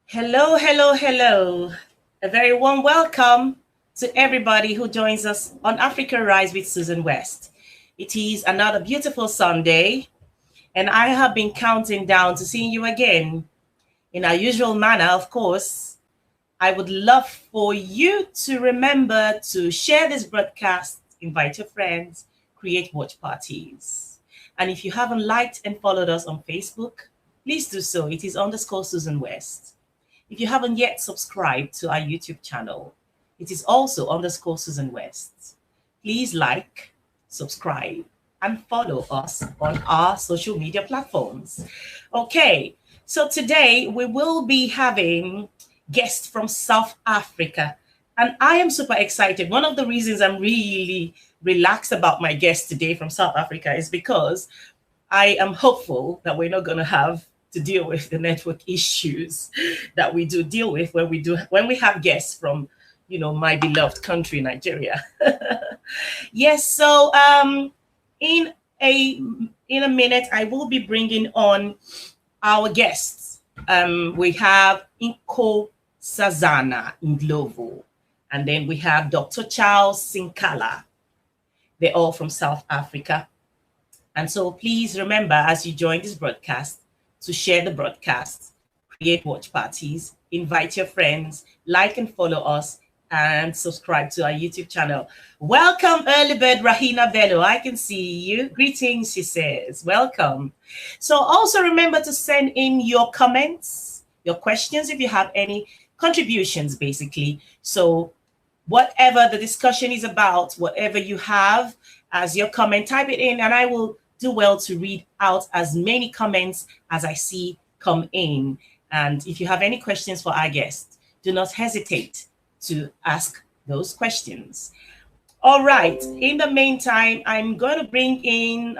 Hello, hello, hello. A very warm welcome to everybody who joins us on Africa Rise with Susan West. It is another beautiful Sunday, and I have been counting down to seeing you again. In our usual manner, of course, I would love for you to remember to share this broadcast, invite your friends, create watch parties. And if you haven't liked and followed us on Facebook, please do so. It is underscore Susan West. If you haven't yet subscribed to our YouTube channel, it is also underscore Susan West. Please like, subscribe, and follow us on our social media platforms. Okay, so today we will be having guests from South Africa, and I am super excited. One of the reasons I'm really relaxed about my guest today from South Africa is because I am hopeful that we're not going to have to deal with the network issues that we do deal with when we have guests from my beloved country, Nigeria. Yes, so in a minute I will be bringing on our guests. We have Inko Sazana Ndlovu, and then we have Dr. Charles Sinkala. They're all from South Africa. And so please remember, as you join this broadcast, to share the broadcast, create watch parties, invite your friends, like and follow us, and subscribe to our YouTube channel. Welcome, early bird Rahina Bello. I can see you. Greetings, she says. Welcome. So also remember to send in your comments, your questions, if you have any contributions, basically. So whatever the discussion is about, whatever you have as your comment, type it in, and I will do well to read out as many comments as I see come in. And if you have any questions for our guests, do not hesitate to ask those questions. All right. In the meantime, I'm going to bring in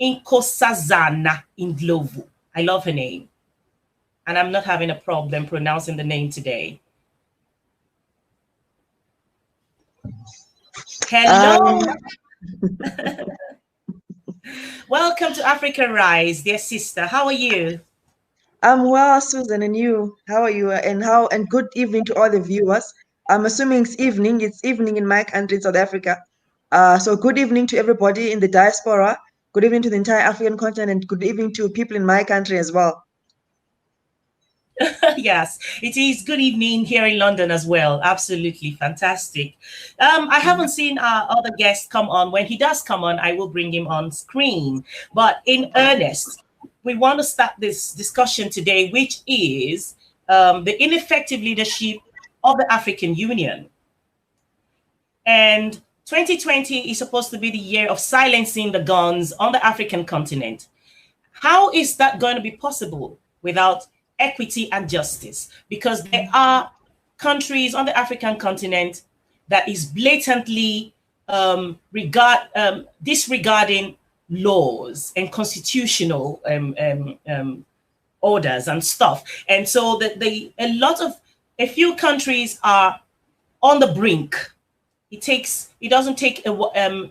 Inkosazana Ndlovu. I love her name, and I'm not having a problem pronouncing the name today. Hello. Welcome to Africa Rise, dear sister. How are you? I'm well, Susan, and you? How are you? And good evening to all the viewers. I'm assuming it's evening. It's evening in my country, South Africa. So good evening to everybody in the diaspora. Good evening to the entire African continent. Good evening to people in my country as well. Yes, it is. Good evening here in London as well. Absolutely fantastic. I haven't seen our other guest come on. When he does come on, I will bring him on screen. But in earnest, we want to start this discussion today, which is the ineffective leadership of the African Union. And 2020 is supposed to be the year of silencing the guns on the African continent. How is that going to be possible without equity and justice? Because there are countries on the African continent that is blatantly disregarding laws and constitutional orders and stuff. And so a few countries are on the brink. It doesn't take a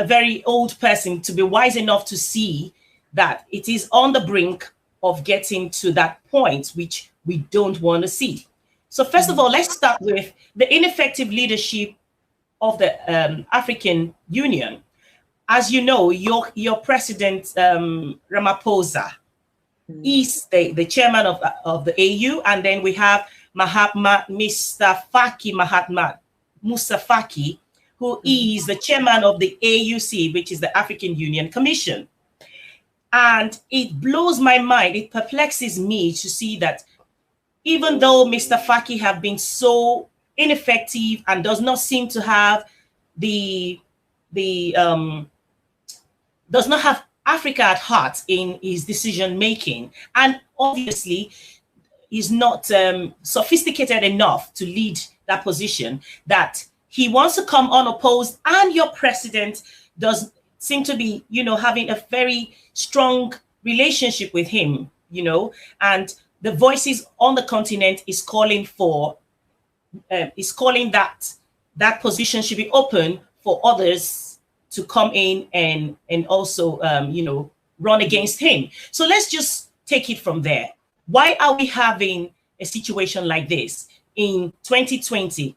very old person to be wise enough to see that it is on the brink of getting to that point, which we don't want to see. So first of all, let's start with the ineffective leadership of the African Union. As you know, your president, Ramaphosa, is the chairman of the AU, and then we have Mr. Faki Mahatma Musa Faki, who is the chairman of the AUC, which is the African Union Commission. And it blows my mind, it perplexes me to see that even though Mr. Faki have been so ineffective and does not seem to have does not have Africa at heart in his decision making, and obviously is not sophisticated enough to lead that position, that he wants to come unopposed, and your president does seem to be, having a very strong relationship with him, and the voices on the continent is calling that position should be open for others to come in and also, run against him. So let's just take it from there. Why are we having a situation like this in 2020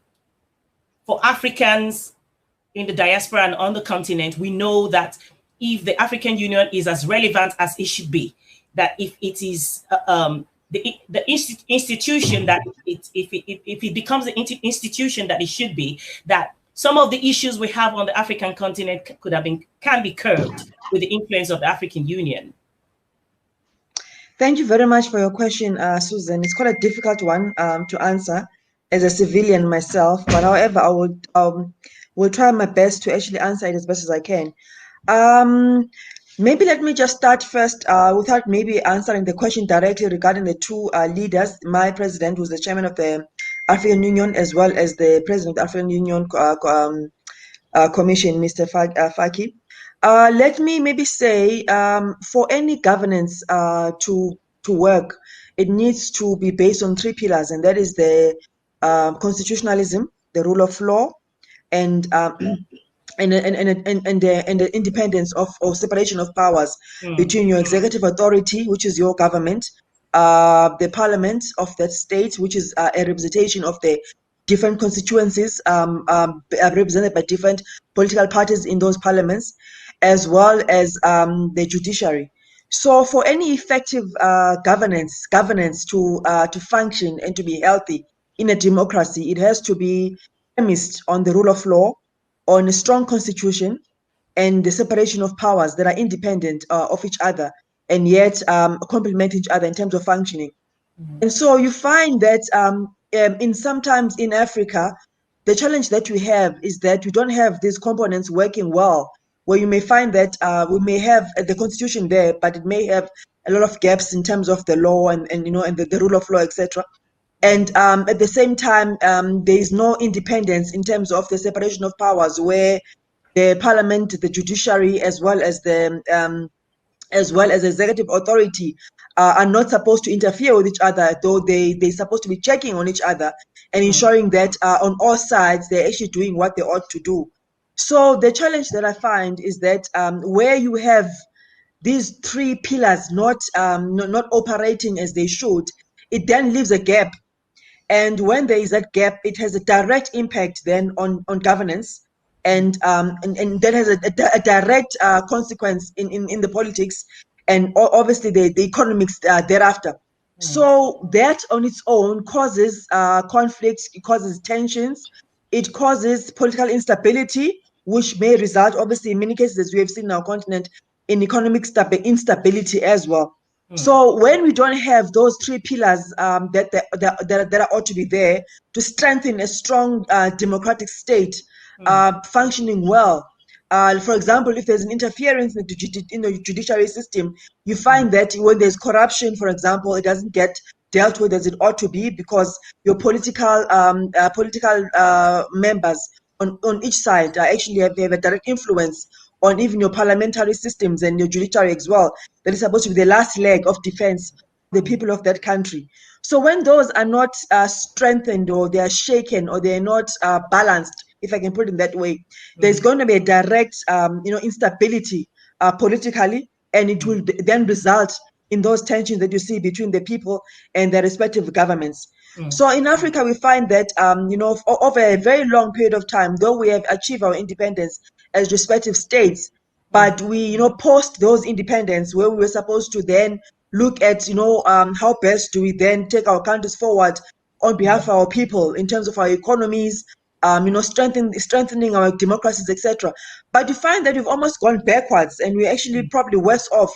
for Africans in the diaspora and on the continent? We know that if the African Union is as relevant as it should be, that if it is institution that if it becomes the institution that it should be, that some of the issues we have on the African continent can be curbed with the influence of the African Union. Thank you very much for your question, Susan. It's quite a difficult one to answer as a civilian myself, but however, I will try my best to actually answer it as best as I can. Maybe let me just start first without maybe answering the question directly regarding the two leaders, my president, who's the chairman of the African Union, as well as the president of the African Union Commission, Mr. Faki. Let me maybe say, for any governance to work, it needs to be based on three pillars, and that is the constitutionalism, the rule of law, and the independence of or separation of powers between your executive authority, which is your government, the parliament of that state, which is a representation of the different constituencies represented by different political parties in those parliaments, as well as the judiciary. So for any effective governance to function and to be healthy in a democracy, it has to be premised on the rule of law, on a strong constitution, and the separation of powers that are independent of each other and yet complement each other in terms of functioning. And so you find that sometimes in Africa, the challenge that we have is that we don't have these components working well, where you may find that we may have the constitution there, but it may have a lot of gaps in terms of the law and the rule of law, etc. And at the same time, there is no independence in terms of the separation of powers, where the parliament, the judiciary, as well as the executive authority are not supposed to interfere with each other, though they're supposed to be checking on each other and ensuring that on all sides they're actually doing what they ought to do. So the challenge that I find is that where you have these three pillars not operating as they should, it then leaves a gap. And when there is that gap, it has a direct impact then on governance, and that has a direct consequence in the politics and obviously the economics thereafter. So that on its own causes conflicts, it causes tensions, it causes political instability, which may result, obviously, in many cases, as we have seen in our continent, in economic instability as well. So when we don't have those three pillars that ought to be there to strengthen a strong democratic state functioning well, for example, if there's an interference in the judiciary system, you find that when there's corruption, for example, it doesn't get dealt with as it ought to be, because your political members on each side actually have a direct influence on even your parliamentary systems and your judiciary as well. That is supposed to be the last leg of defense of the people of that country. So when those are not strengthened, or they are shaken, or they're not balanced, if I can put it that way, there's going to be a direct instability politically, and it will then result in those tensions that you see between the people and their respective governments. So in Africa, we find that over a very long period of time, though we have achieved our independence as respective states, but we post those independence, where we were supposed to then look at how best do we then take our countries forward on behalf of our people in terms of our economies, strengthening our democracies, etc. But you find that we've almost gone backwards, and we're actually probably worse off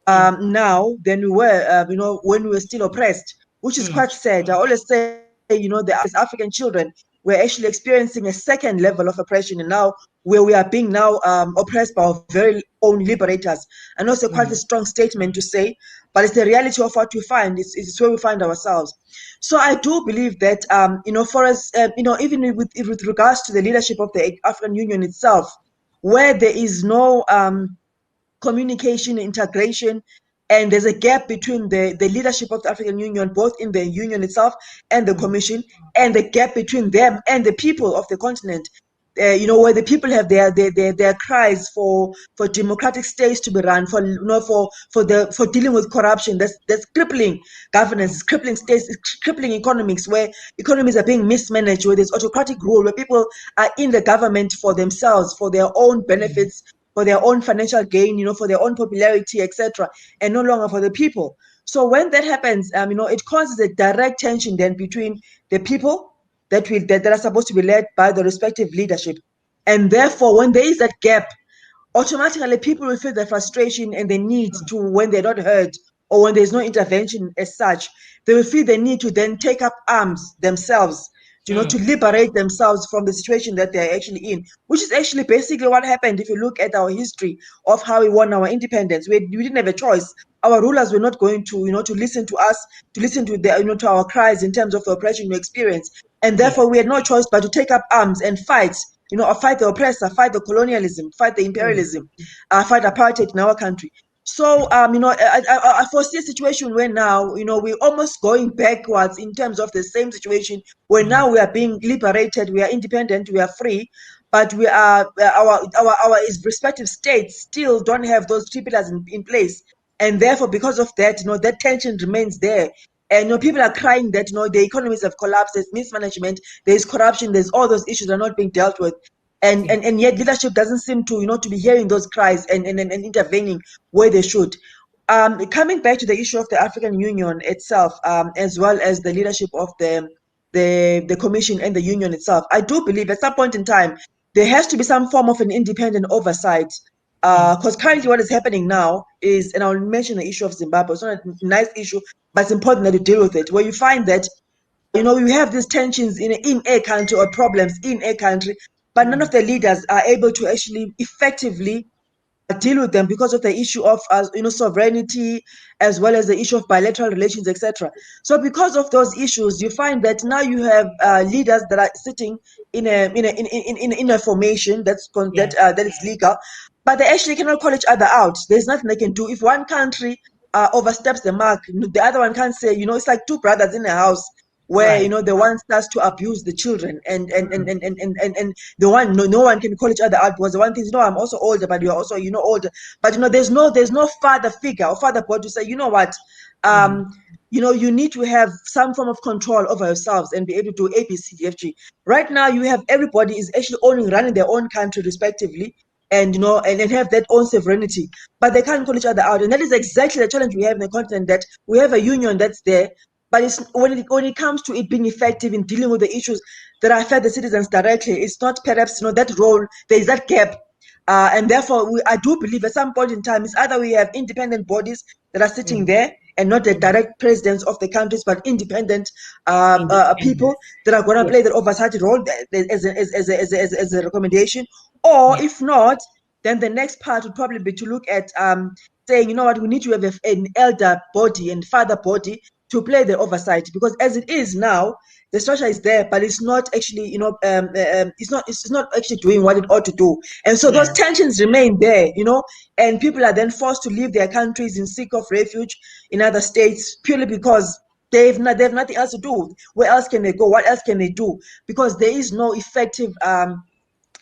now than we were when we were still oppressed, which is quite sad. I always say the African children were actually experiencing a second level of oppression, and now where we are being now oppressed by our very own liberators. And also quite a strong statement to say, but it's the reality of what we find. It's where we find ourselves. So I do believe that for us, even with regards to the leadership of the African Union itself, where there is no communication, integration, and there's a gap between the leadership of the African Union, both in the union itself and the Commission, and the gap between them and the people of the continent, where the people have their cries for democratic states to be run, for for dealing with corruption that's crippling governance, it's crippling states, it's crippling economics, where economies are being mismanaged, where there's autocratic rule, where people are in the government for themselves, for their own benefits, for their own financial gain, for their own popularity, etc., and no longer for the people. So when that happens, it causes a direct tension then between the people that are supposed to be led by the respective leadership. And therefore, when there is that gap, automatically people will feel the frustration and the need to, when they're not heard or when there's no intervention as such, they will feel the need to then take up arms themselves, to liberate themselves from the situation that they're actually in, which is actually basically what happened. If you look at our history of how we won our independence, we didn't have a choice. Our rulers were not going to, to listen to us, to listen to their, to our cries in terms of the oppression we experience. And therefore, we had no choice but to take up arms and fight, or fight the oppressor, fight the colonialism, fight the imperialism, fight apartheid in our country. So, I foresee a situation where now, we're almost going backwards in terms of the same situation where now we are being liberated, we are independent, we are free, but we are our respective states still don't have those three pillars in place, and therefore, because of that, that tension remains there. And people are crying that the economies have collapsed, there's mismanagement, there's corruption, there's all those issues that are not being dealt with. And yet leadership doesn't seem to to be hearing those cries and intervening where they should. Coming back to the issue of the African Union itself, as well as the leadership of the Commission and the Union itself, I do believe at some point in time there has to be some form of an independent oversight. Because currently what is happening now is, and I'll mention the issue of Zimbabwe, it's not a nice issue, but it's important that you deal with it, where you find that you have these tensions in a country, or problems in a country, but none of the leaders are able to actually effectively deal with them because of the issue of sovereignty, as well as the issue of bilateral relations, etc. So because of those issues, you find that now you have leaders that are sitting in a formation that is legal, but they actually cannot call each other out. There's nothing they can do. If one country oversteps the mark, the other one can't say, it's like two brothers in a house where the one starts to abuse the children, and the one, no one can call each other out, because the one thinks, I'm also older, but you're also older, but there's no father figure or father board to say, what, you need to have some form of control over yourselves and be able to do A, B, C, D, F, G. Right now you have everybody is actually running their own country respectively, and and have that own sovereignty, but they can't call each other out. And that is exactly the challenge we have in the continent, that we have a union that's there, but it's when it comes to it being effective in dealing with the issues that affect the citizens directly, it's not perhaps that role. There is that gap, and therefore I do believe at some point in time it's either we have independent bodies that are sitting there, and not the direct presidents of the countries, but independent people that are going to play that oversight role as a recommendation. Or if not, then the next part would probably be to look at saying, what, we need to have an elder body and father body to play the oversight, because as it is now, the structure is there, but it's not actually, it's not actually doing what it ought to do. And so those tensions remain there, and people are then forced to leave their countries in seek of refuge in other states, purely because they have nothing else to do. Where else can they go? What else can they do? Because there is no effective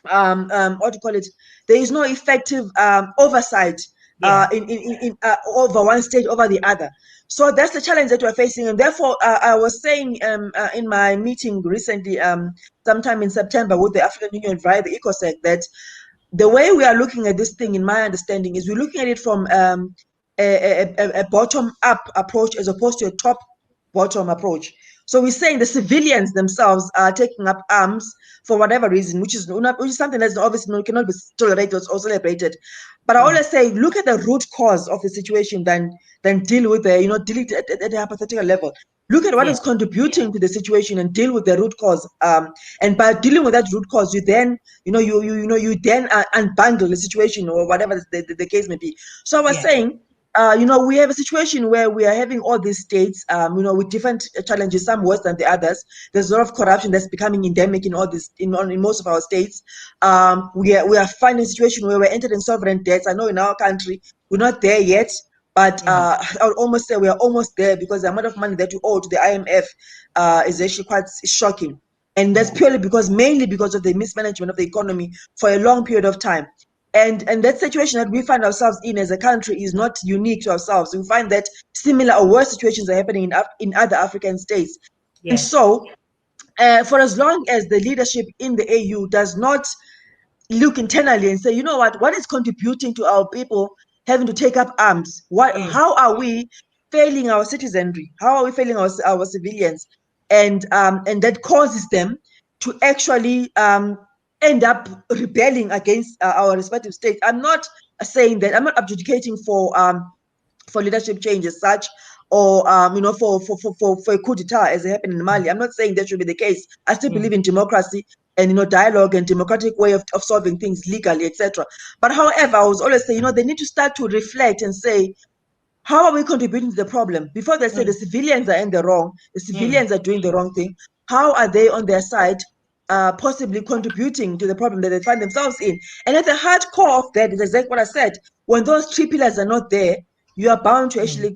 what do you call it? There is no effective oversight in over one state over the other. So that's the challenge that we're facing, and therefore I was saying in my meeting recently, sometime in September, with the African Union via the ECOSEC, that the way we are looking at this thing, in my understanding, is we're looking at it from a bottom-up approach as opposed to a top-bottom approach. So we're saying the civilians themselves are taking up arms for whatever reason, which is something that's obviously cannot be tolerated or celebrated. But I always say, look at the root cause of the situation, than deal with the deal it at a hypothetical level. Look at what is contributing to the situation and deal with the root cause. And by dealing with that root cause, you then you then unbundle the situation, or whatever the case may be. So I was saying, we have a situation where we are having all these states, with different challenges, some worse than the others. There's a lot of corruption that's becoming endemic in all this, in most of our states. We are finding a situation where we're entering sovereign debts. I know in our country we're not there yet, but I would almost say we are almost there, because the amount of money that we owe to the IMF is actually quite shocking. And that's purely mainly because of the mismanagement of the economy for a long period of time. And that situation that we find ourselves in as a country is not unique to ourselves. We find that similar or worse situations are happening in other African states. And so, for as long as the leadership in the AU does not look internally and say, you know what is contributing to our people having to take up arms? How are we failing our citizenry? How are we failing our civilians? And that causes them to actually end up rebelling against our respective states. I'm not saying that, I'm not advocating for leadership change as such, or for a coup d'etat as it happened in Mali. I'm not saying that should be the case. I still believe in democracy and dialogue and democratic way of solving things legally, etc. But however, I was always saying, they need to start to reflect and say, how are we contributing to the problem? Before they say the civilians are in the wrong, the civilians are doing the wrong thing, how are they on their side possibly contributing to the problem that they find themselves in? And at the hard core of that is exactly what I said. When those three pillars are not there, you are bound to actually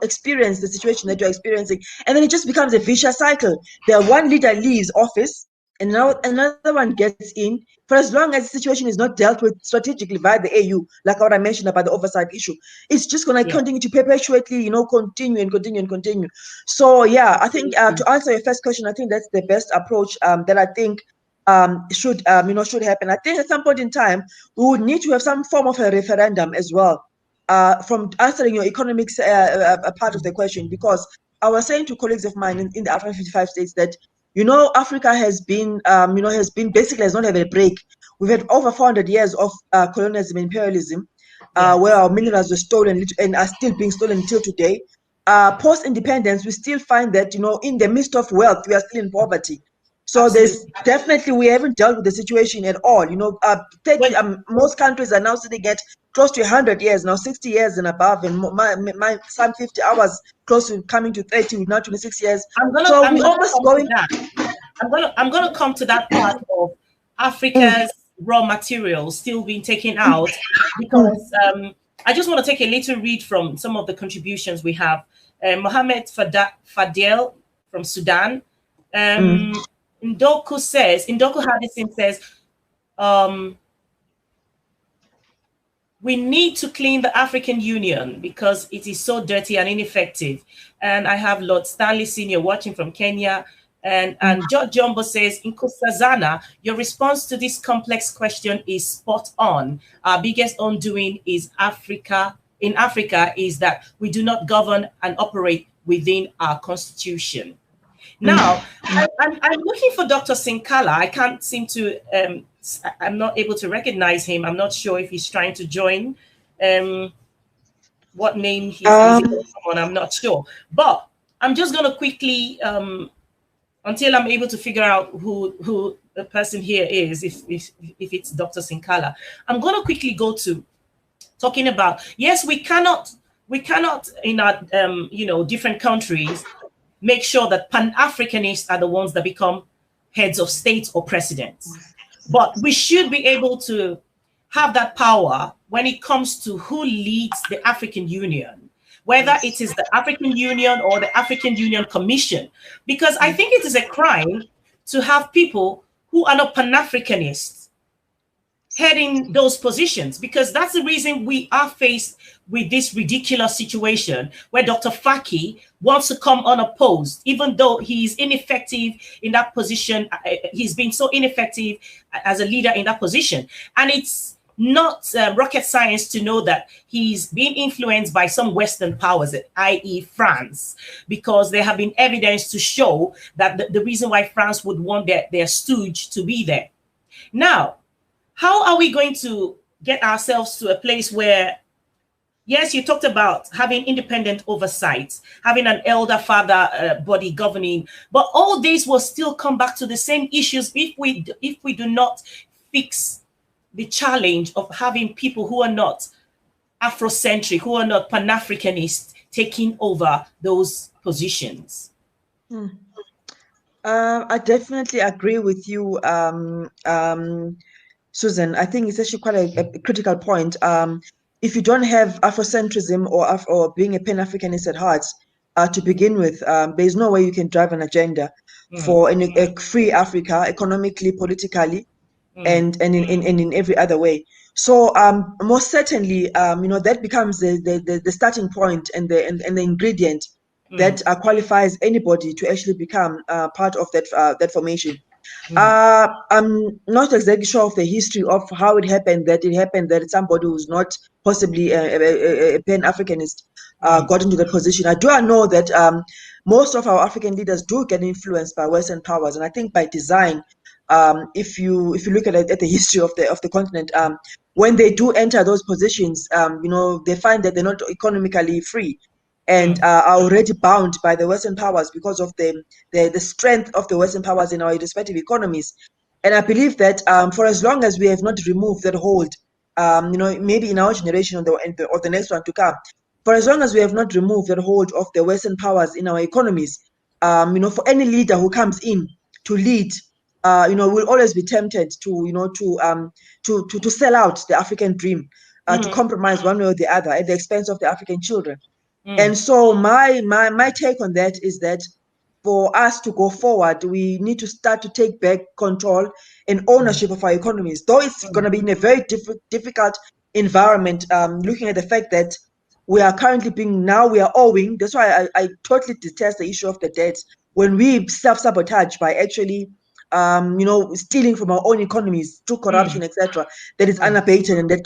experience the situation that you're experiencing. And then it just becomes a vicious cycle. One leader leaves office and now another one gets in. For as long as the situation is not dealt with strategically via the AU, like what I mentioned about the oversight issue, it's just going to continue to perpetually, continue and continue and continue. So yeah, I think to answer your first question, I think that's the best approach that I think should happen. I think at some point in time we would need to have some form of a referendum as well, from answering your economics part of the question, because I was saying to colleagues of mine in the African 55 states that Africa has been basically has not had a break. We've had over 400 years of colonialism and imperialism, where our minerals were stolen and are still being stolen until today. Post-independence, we still find that in the midst of wealth, we are still in poverty. So Absolutely. there's definitely, we haven't dealt with the situation at all. Most countries are now sitting at close to 100 years now, 60 years and above, and my some 50 hours close to coming to 30, now 26 years. I'm gonna come to that part of Africa's raw materials still being taken out, because I just want to take a little read from some of the contributions we have. Mohammed Fadel from Sudan. Ndoku Hadisin says, we need to clean the African Union because it is so dirty and ineffective. And I have Lord Stanley Sr. watching from Kenya. And George Jumbo says, in Kusazana, your response to this complex question is spot on. Our biggest undoing is in Africa is that we do not govern and operate within our constitution. Now, I'm looking for Dr. Sinkala. I can't seem to, I'm not able to recognize him. I'm not sure if he's trying to join. What name he's on, I'm not sure. But I'm just going to quickly, until I'm able to figure out who the person here is, if it's Dr. Sinkala, I'm going to quickly go to talking about, yes, we cannot in our, different countries, make sure that Pan-Africanists are the ones that become heads of state or presidents. But we should be able to have that power when it comes to who leads the African Union, whether it is the African Union or the African Union Commission, because I think it is a crime to have people who are not Pan-Africanists heading those positions, because that's the reason we are faced with this ridiculous situation where Dr. Faki wants to come unopposed, even though he's ineffective in that position. He's been so ineffective as a leader in that position. And it's not rocket science to know that he's being influenced by some Western powers, i.e. France, because there have been evidence to show that the reason why France would want their stooge to be there. Now, how are we going to get ourselves to a place where, yes, you talked about having independent oversight, having an elder father body governing, but all these will still come back to the same issues if we do not fix the challenge of having people who are not Afrocentric, who are not Pan-Africanist, taking over those positions. I definitely agree with you, Susan. I think it's actually quite a critical point. If you don't have Afrocentrism or being a Pan-Africanist at heart to begin with, there's no way you can drive an agenda. for a free Africa, economically, politically, and in every other way. So most certainly, that becomes the starting point and the ingredient that qualifies anybody to actually become part of that formation. I'm not exactly sure of the history of how it happened that somebody who's not possibly a Pan-Africanist got into that position. I do know that most of our African leaders do get influenced by Western powers, and I think by design. If you look at the history of the continent, when they do enter those positions, they find that they're not economically free, and are already bound by the Western powers because of the strength of the Western powers in our respective economies. And I believe that for as long as we have not removed that hold, maybe in our generation or the next one to come, for as long as we have not removed that hold of the Western powers in our economies, for any leader who comes in to lead, will always be tempted to sell out the African dream, to compromise one way or the other at the expense of the African children. And so my take on that is that for us to go forward, we need to start to take back control and ownership of our economies. Though it's going to be in a very difficult environment, looking at the fact that we are currently we are owing. That's why I totally detest the issue of the debt. When we self-sabotage by actually stealing from our own economies through corruption, etc., that is unabated and that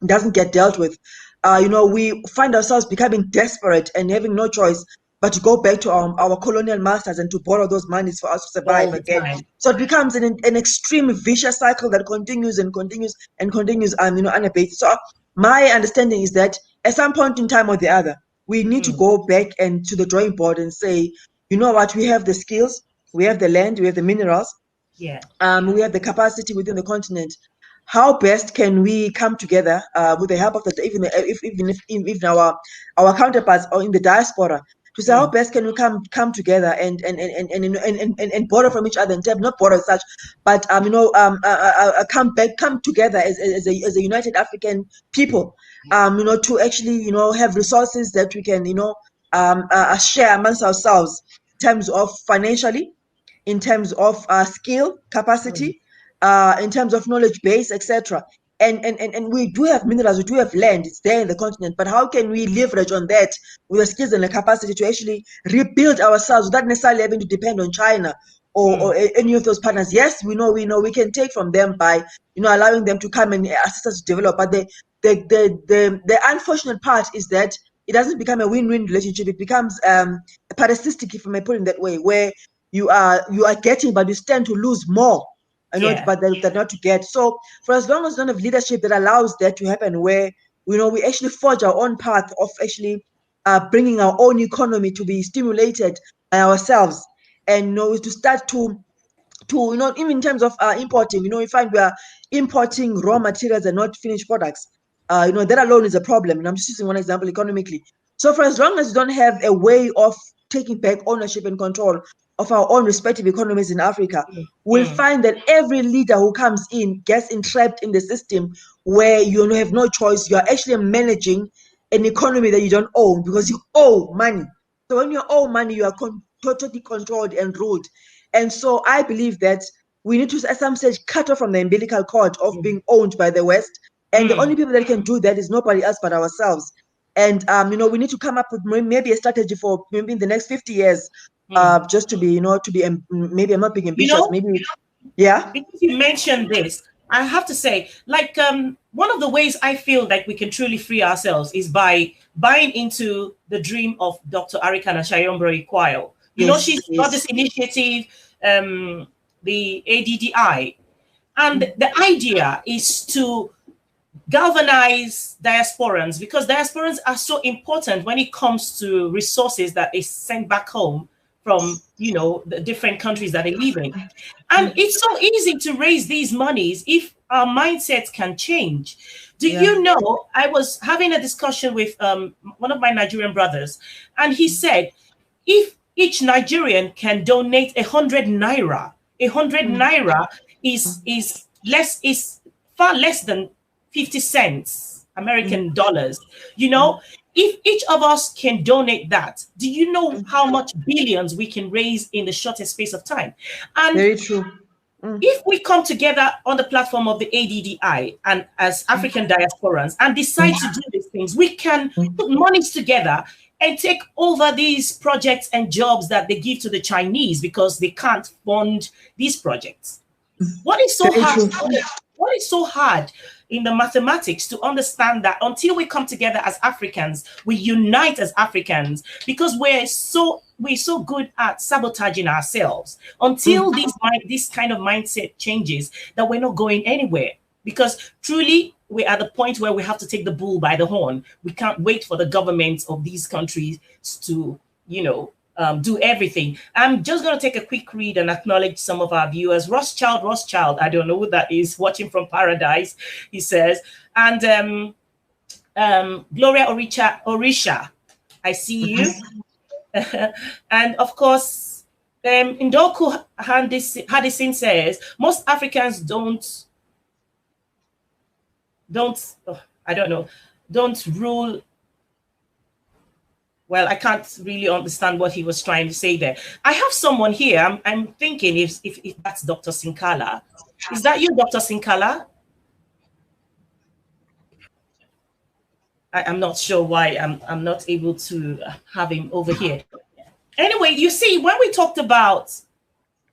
doesn't get dealt with. We find ourselves becoming desperate and having no choice but to go back to our colonial masters and to borrow those monies for us to survive again. So it becomes an extreme vicious cycle that continues and continues and continues, unabated. So my understanding is that at some point in time or the other, we need to go back and to the drawing board and say, you know what, we have the skills, we have the land, we have the minerals, we have the capacity within the continent. How best can we come together with the help of even our counterparts or in the diaspora to say how best can we come together and borrow from each other, and not borrow as such, but come together as a united African people, to actually have resources that we can share amongst ourselves in terms of financially, in terms of skill, capacity, in terms of knowledge base, etc. And we do have minerals, we do have land, it's there in the continent, but how can we leverage on that with the skills and the capacity to actually rebuild ourselves without necessarily having to depend on China or any of those partners? Yes, we know we can take from them by allowing them to come and assist us to develop, but the unfortunate part is that it doesn't become a win-win relationship. It becomes parasitic, if I may put it that way, where you are getting, but you stand to lose more. But they're not to get. So for as long as we don't have leadership that allows that to happen, where we actually forge our own path of actually bringing our own economy to be stimulated by ourselves, and to start to even in terms of importing, we find we are importing raw materials and not finished products. That alone is a problem. And I'm just using one example economically. So for as long as we don't have a way of taking back ownership and control of our own respective economies in Africa, we'll find that every leader who comes in gets entrapped in the system where you have no choice. You are actually managing an economy that you don't own because you owe money. So when you owe money, you are totally controlled and ruled. And so I believe that we need to, at some stage, cut off from the umbilical cord of being owned by the West. And the only people that can do that is nobody else but ourselves. And, we need to come up with maybe a strategy for maybe in the next 50 years, just to be, maybe I'm not being ambitious, maybe, yeah. Because you mentioned this, I have to say, one of the ways I feel like we can truly free ourselves is by buying into the dream of Dr. Arikana Shayombro Ikwayo. She's got this initiative, the ADDI, and the idea is to galvanize diasporans, because diasporans are so important when it comes to resources that is sent back home from the different countries that they live in. And it's so easy to raise these monies if our mindsets can change. You know, I was having a discussion with one of my Nigerian brothers, and he said, if each Nigerian can donate 100 naira, 100 naira is far less than 50 cents American dollars. if each of us can donate that, do you know how much billions we can raise in the shortest space of time? And very true. if we come together on the platform of the ADDI and as African diasporans and decide to do these things, we can put monies together and take over these projects and jobs that they give to the Chinese because they can't fund these projects. What is so Very hard? true. What is so hard in the mathematics to understand that until we come together as Africans, we unite as Africans, because we're so good at sabotaging ourselves. Until this kind of mindset changes, that we're not going anywhere. Because truly, we're at the point where we have to take the bull by the horn. We can't wait for the governments of these countries to, do everything. I'm just going to take a quick read and acknowledge some of our viewers. Rothschild, I don't know who that is, watching from paradise, he says. And Gloria Orisha, I see you. And of course, Ndoku Hadisin says, most Africans don't rule. Well, I can't really understand what he was trying to say there. I have someone here. I'm thinking if that's Dr. Sinkala. Is that you, Dr. Sinkala? I'm not sure why I'm not able to have him over here. Anyway, you see, when we talked about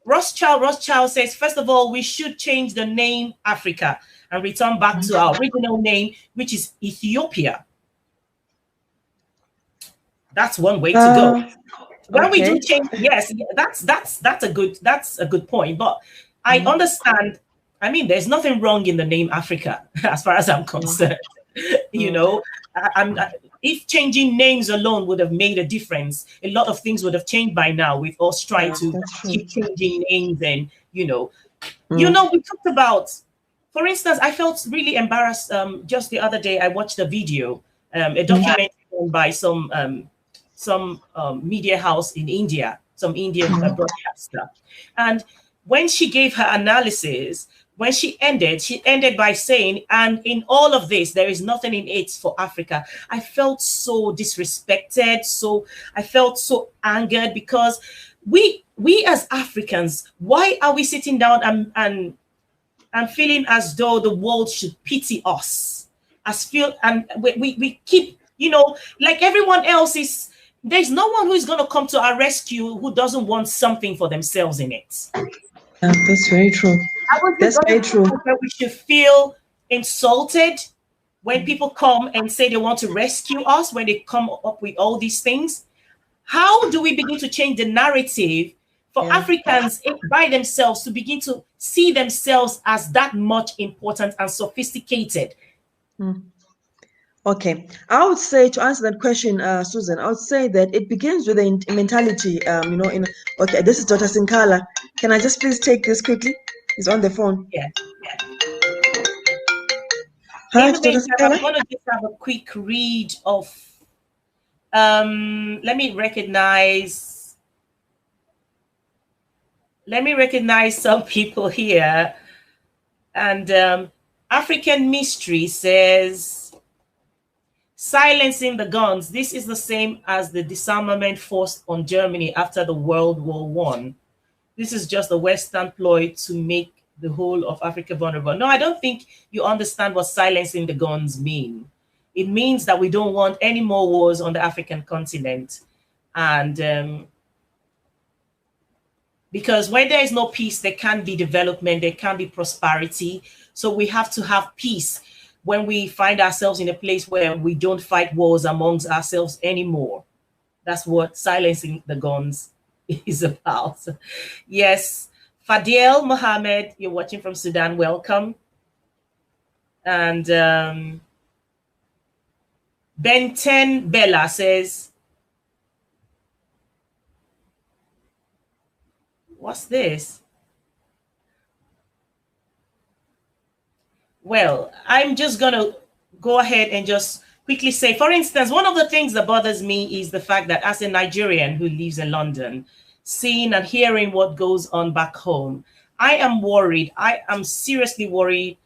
Rothschild says, first of all, we should change the name Africa and return back to our original name, which is Ethiopia. That's one way to go. When we do change, yes, that's a good point. But I understand. I mean, there's nothing wrong in the name Africa, as far as I'm concerned. If changing names alone would have made a difference, a lot of things would have changed by now. With us trying to keep changing names, and we talked about. For instance, I felt really embarrassed. Just the other day, I watched a video, a documentary by some media house in India, some Indian broadcaster. And when she gave her analysis, when she ended by saying, and in all of this, there is nothing in it for Africa. I felt so disrespected. I felt so angered, because we as Africans, why are we sitting down and feeling as though the world should pity us? And we keep, like everyone else is. There's no one who is going to come to our rescue who doesn't want something for themselves in it. Yeah, that's very true. That's very true. We should feel insulted when people come and say they want to rescue us, when they come up with all these things. How do we begin to change the narrative for Africans by themselves to begin to see themselves as that much important and sophisticated? Okay, I would say, to answer that question, Susan, I would say that it begins with a mentality. Okay, this is Dr. Sinkala. Can I just please take this quickly? He's on the phone. Yeah. Hi, Dr. Sinkala. I'm going to just have a quick read of. Let me recognize some people here. And African Mystery says, silencing the guns. This is the same as the disarmament forced on Germany after the World War I. This is just a Western ploy to make the whole of Africa vulnerable. No, I don't think you understand what silencing the guns mean. It means that we don't want any more wars on the African continent. And because when there is no peace, there can't be development, there can't be prosperity. So we have to have peace when we find ourselves in a place where we don't fight wars amongst ourselves anymore. That's what silencing the guns is about. Yes, Fadiel Mohammed, you're watching from Sudan, welcome. And Benten Bella says, what's this? Well, I'm just going to go ahead and just quickly say, for instance, one of the things that bothers me is the fact that as a Nigerian who lives in London, seeing and hearing what goes on back home, I am worried. I am seriously worried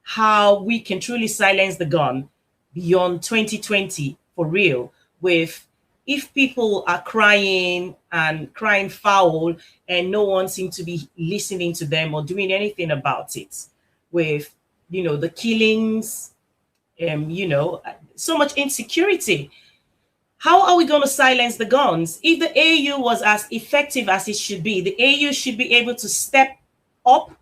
how we can truly silence the gun beyond 2020 for real. With if people are crying and crying foul and no one seems to be listening to them or doing anything about it, with the killings, so much insecurity. How are we going to silence the guns? If the AU was as effective as it should be, the AU should be able to step up.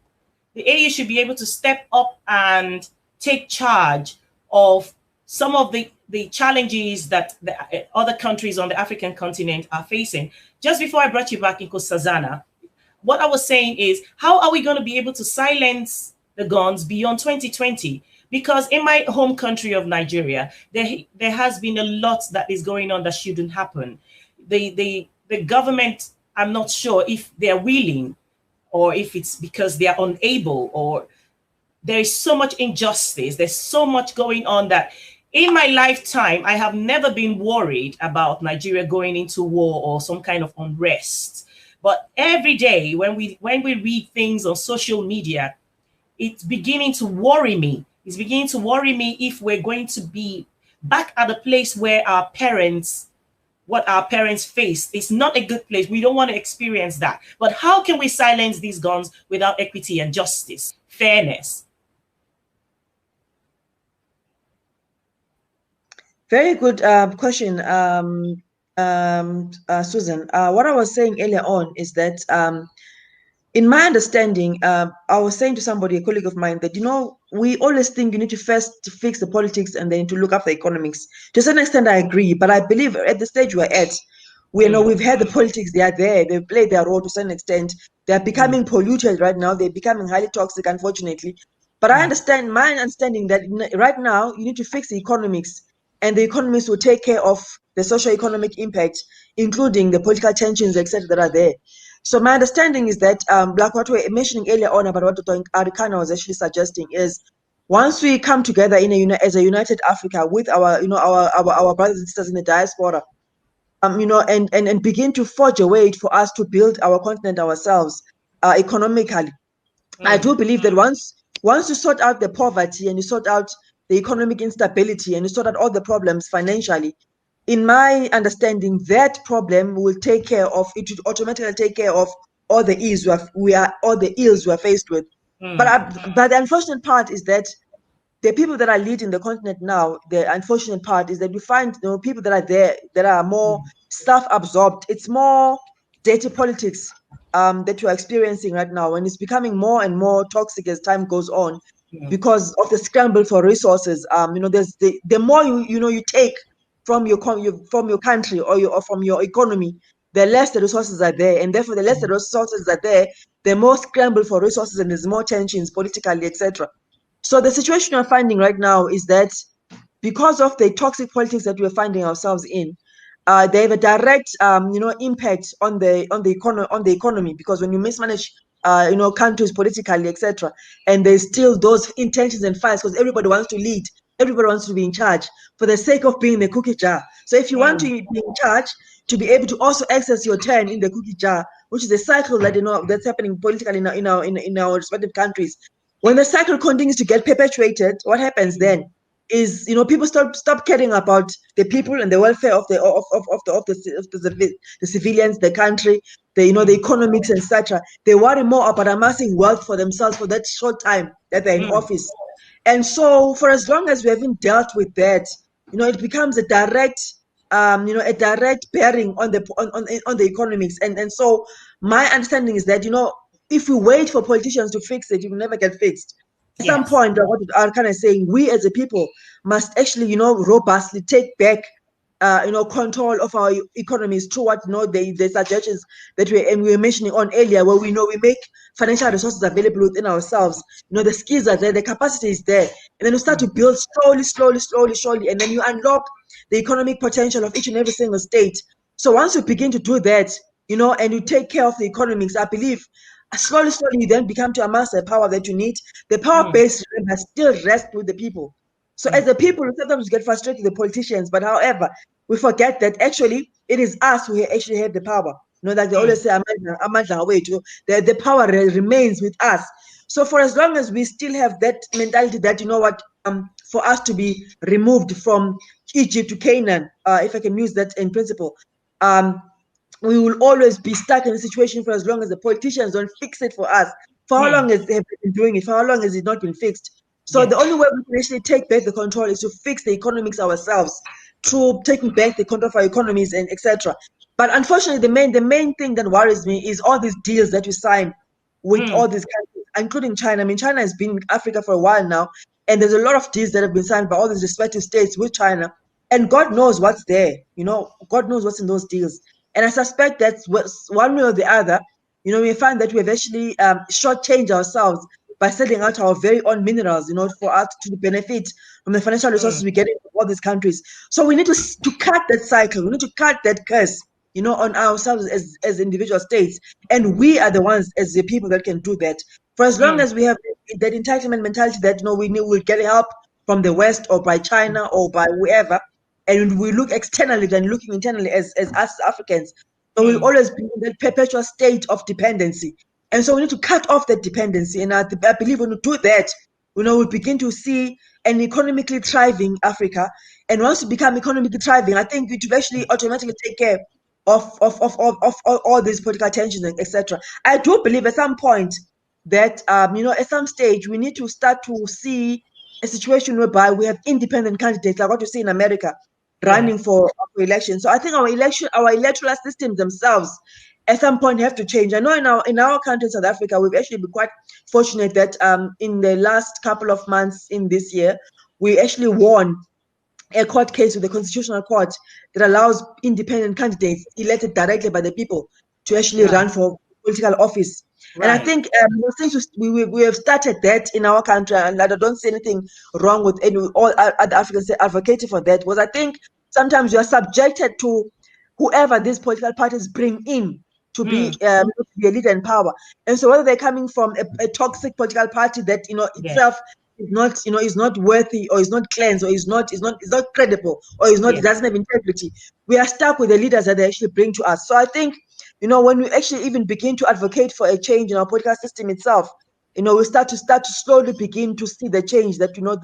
The AU should be able to step up and take charge of some of the challenges that the other countries on the African continent are facing. Just before I brought you back in Sazana, what I was saying is, how are we going to be able to silence the guns beyond 2020? Because in my home country of Nigeria, there has been a lot that is going on that shouldn't happen. The government, I'm not sure if they're willing or if it's because they are unable, or there is so much injustice. There's so much going on that in my lifetime, I have never been worried about Nigeria going into war or some kind of unrest. But every day when we read things on social media, it's beginning to worry me. It's beginning to worry me if we're going to be back at the place where what our parents faced. It's not a good place. We don't want to experience that. But how can we silence these guns without equity and justice, fairness? Very good question, Susan. What I was saying earlier on is that in my understanding, I was saying to somebody, a colleague of mine, that, we always think you need to first fix the politics and then to look after economics. To a certain extent, I agree, but I believe at the stage we're at, we've had the politics, they are there, they play their role to a certain extent. They're becoming polluted right now, they're becoming highly toxic, unfortunately. But my understanding that right now, you need to fix the economics, and the economics will take care of the socio-economic impact, including the political tensions, etc., that are there. So my understanding is that, like what we were mentioning earlier on about what Dr. Arikana was actually suggesting is, once we come together as a united Africa with our brothers and sisters in the diaspora, and begin to forge a way for us to build our continent ourselves economically. I do believe that once you sort out the poverty and you sort out the economic instability and you sort out all the problems financially, in my understanding, that problem will take care of it. Would automatically take care of all the ills we are faced with. But the unfortunate part is that the people that are leading the continent now, the unfortunate part is that you find people that are there that are more self-absorbed. It's more dirty politics that you're experiencing right now, and it's becoming more and more toxic as time goes on because of the scramble for resources. There's the more you take from your country or from your economy, the less the resources are there, and therefore the less the resources are there, the more scramble for resources, and there's more tensions politically, etc. So the situation we're finding right now is that because of the toxic politics that we're finding ourselves in, they have a direct, impact on the economy. Because when you mismanage, countries politically, etc., and there's still those intentions and fights, because everybody wants to lead, everybody wants to be in charge for the sake of being the cookie jar. So if you want to be in charge, to be able to also access your turn in the cookie jar, which is a cycle that that's happening politically in our respective countries. When the cycle continues to get perpetuated, what happens then is, people stop caring about the people and the welfare of the civilians, the country, the economics, etc. They worry more about amassing wealth for themselves for that short time that they're in office. And so, for as long as we haven't dealt with that, it becomes a direct bearing on the economics. And so, my understanding is that, if we wait for politicians to fix it, it will never get fixed. At some point, what I'm kind of saying, we as a people must actually, robustly take back, control of our economies through what, the suggestions that we were mentioning on earlier, where we make financial resources available within ourselves. The skills are there, the capacity is there, and then you start to build slowly, and then you unlock the economic potential of each and every single state. So once you begin to do that, and you take care of the economics, I believe slowly you then become to amass the power that you need. The power base must still rest with the people. So as the people, sometimes get frustrated with the politicians, but however, we forget that actually it is us who actually have the power. Like they always say, the power remains with us. So for as long as we still have that mentality that, you know what, for us to be removed from Egypt to Canaan, if I can use that in principle, we will always be stuck in a situation for as long as the politicians don't fix it for us. For how long has they been doing it? For how long has it not been fixed? So the only way we can actually take back the control is to fix the economics ourselves through taking back the control of our economies and etc. But unfortunately, the main thing that worries me is all these deals that we sign with all these countries, including China. I mean, China has been in Africa for a while now, and there's a lot of deals that have been signed by all these respective states with China. And God knows what's there. You know, God knows what's in those deals. And I suspect that one way or the other, you know, we find that we've actually shortchanged ourselves by selling out our very own minerals, you know, for us to benefit from the financial resources we get from all these countries. So we need to cut that cycle. We need to cut that curse, you know, on ourselves as individual states. And we are the ones as the people that can do that. For as long as we have that entitlement mentality that, you know, we'll get help from the West or by China or by whoever, and we look externally than looking internally as us Africans, so we'll always be in that perpetual state of dependency. And so we need to cut off that dependency. And I believe when we do that, you know, we'll begin to see an economically thriving Africa. And once we become economically thriving, I think it will actually automatically take care of all these political tensions, etc. I do believe at some point that, you know, at some stage, we need to start to see a situation whereby we have independent candidates, like what you see in America, running for election. So I think our electoral systems themselves at some point have to change. I know in our country, South Africa, we've actually been quite fortunate that in the last couple of months in this year, we actually won a court case with the Constitutional Court that allows independent candidates elected directly by the people to actually run for political office. And I think since we have started that in our country, and I don't see anything wrong with all other Africans advocating for that, because I think sometimes you are subjected to whoever these political parties bring in to be a leader in power. And so whether they're coming from a toxic political party that, you know, itself is not, you know, is not worthy or is not cleansed or is not credible or is not doesn't have integrity, we are stuck with the leaders that they actually bring to us. So I think, you know, when we actually even begin to advocate for a change in our political system itself, you know, we start to slowly begin to see the change that, you know,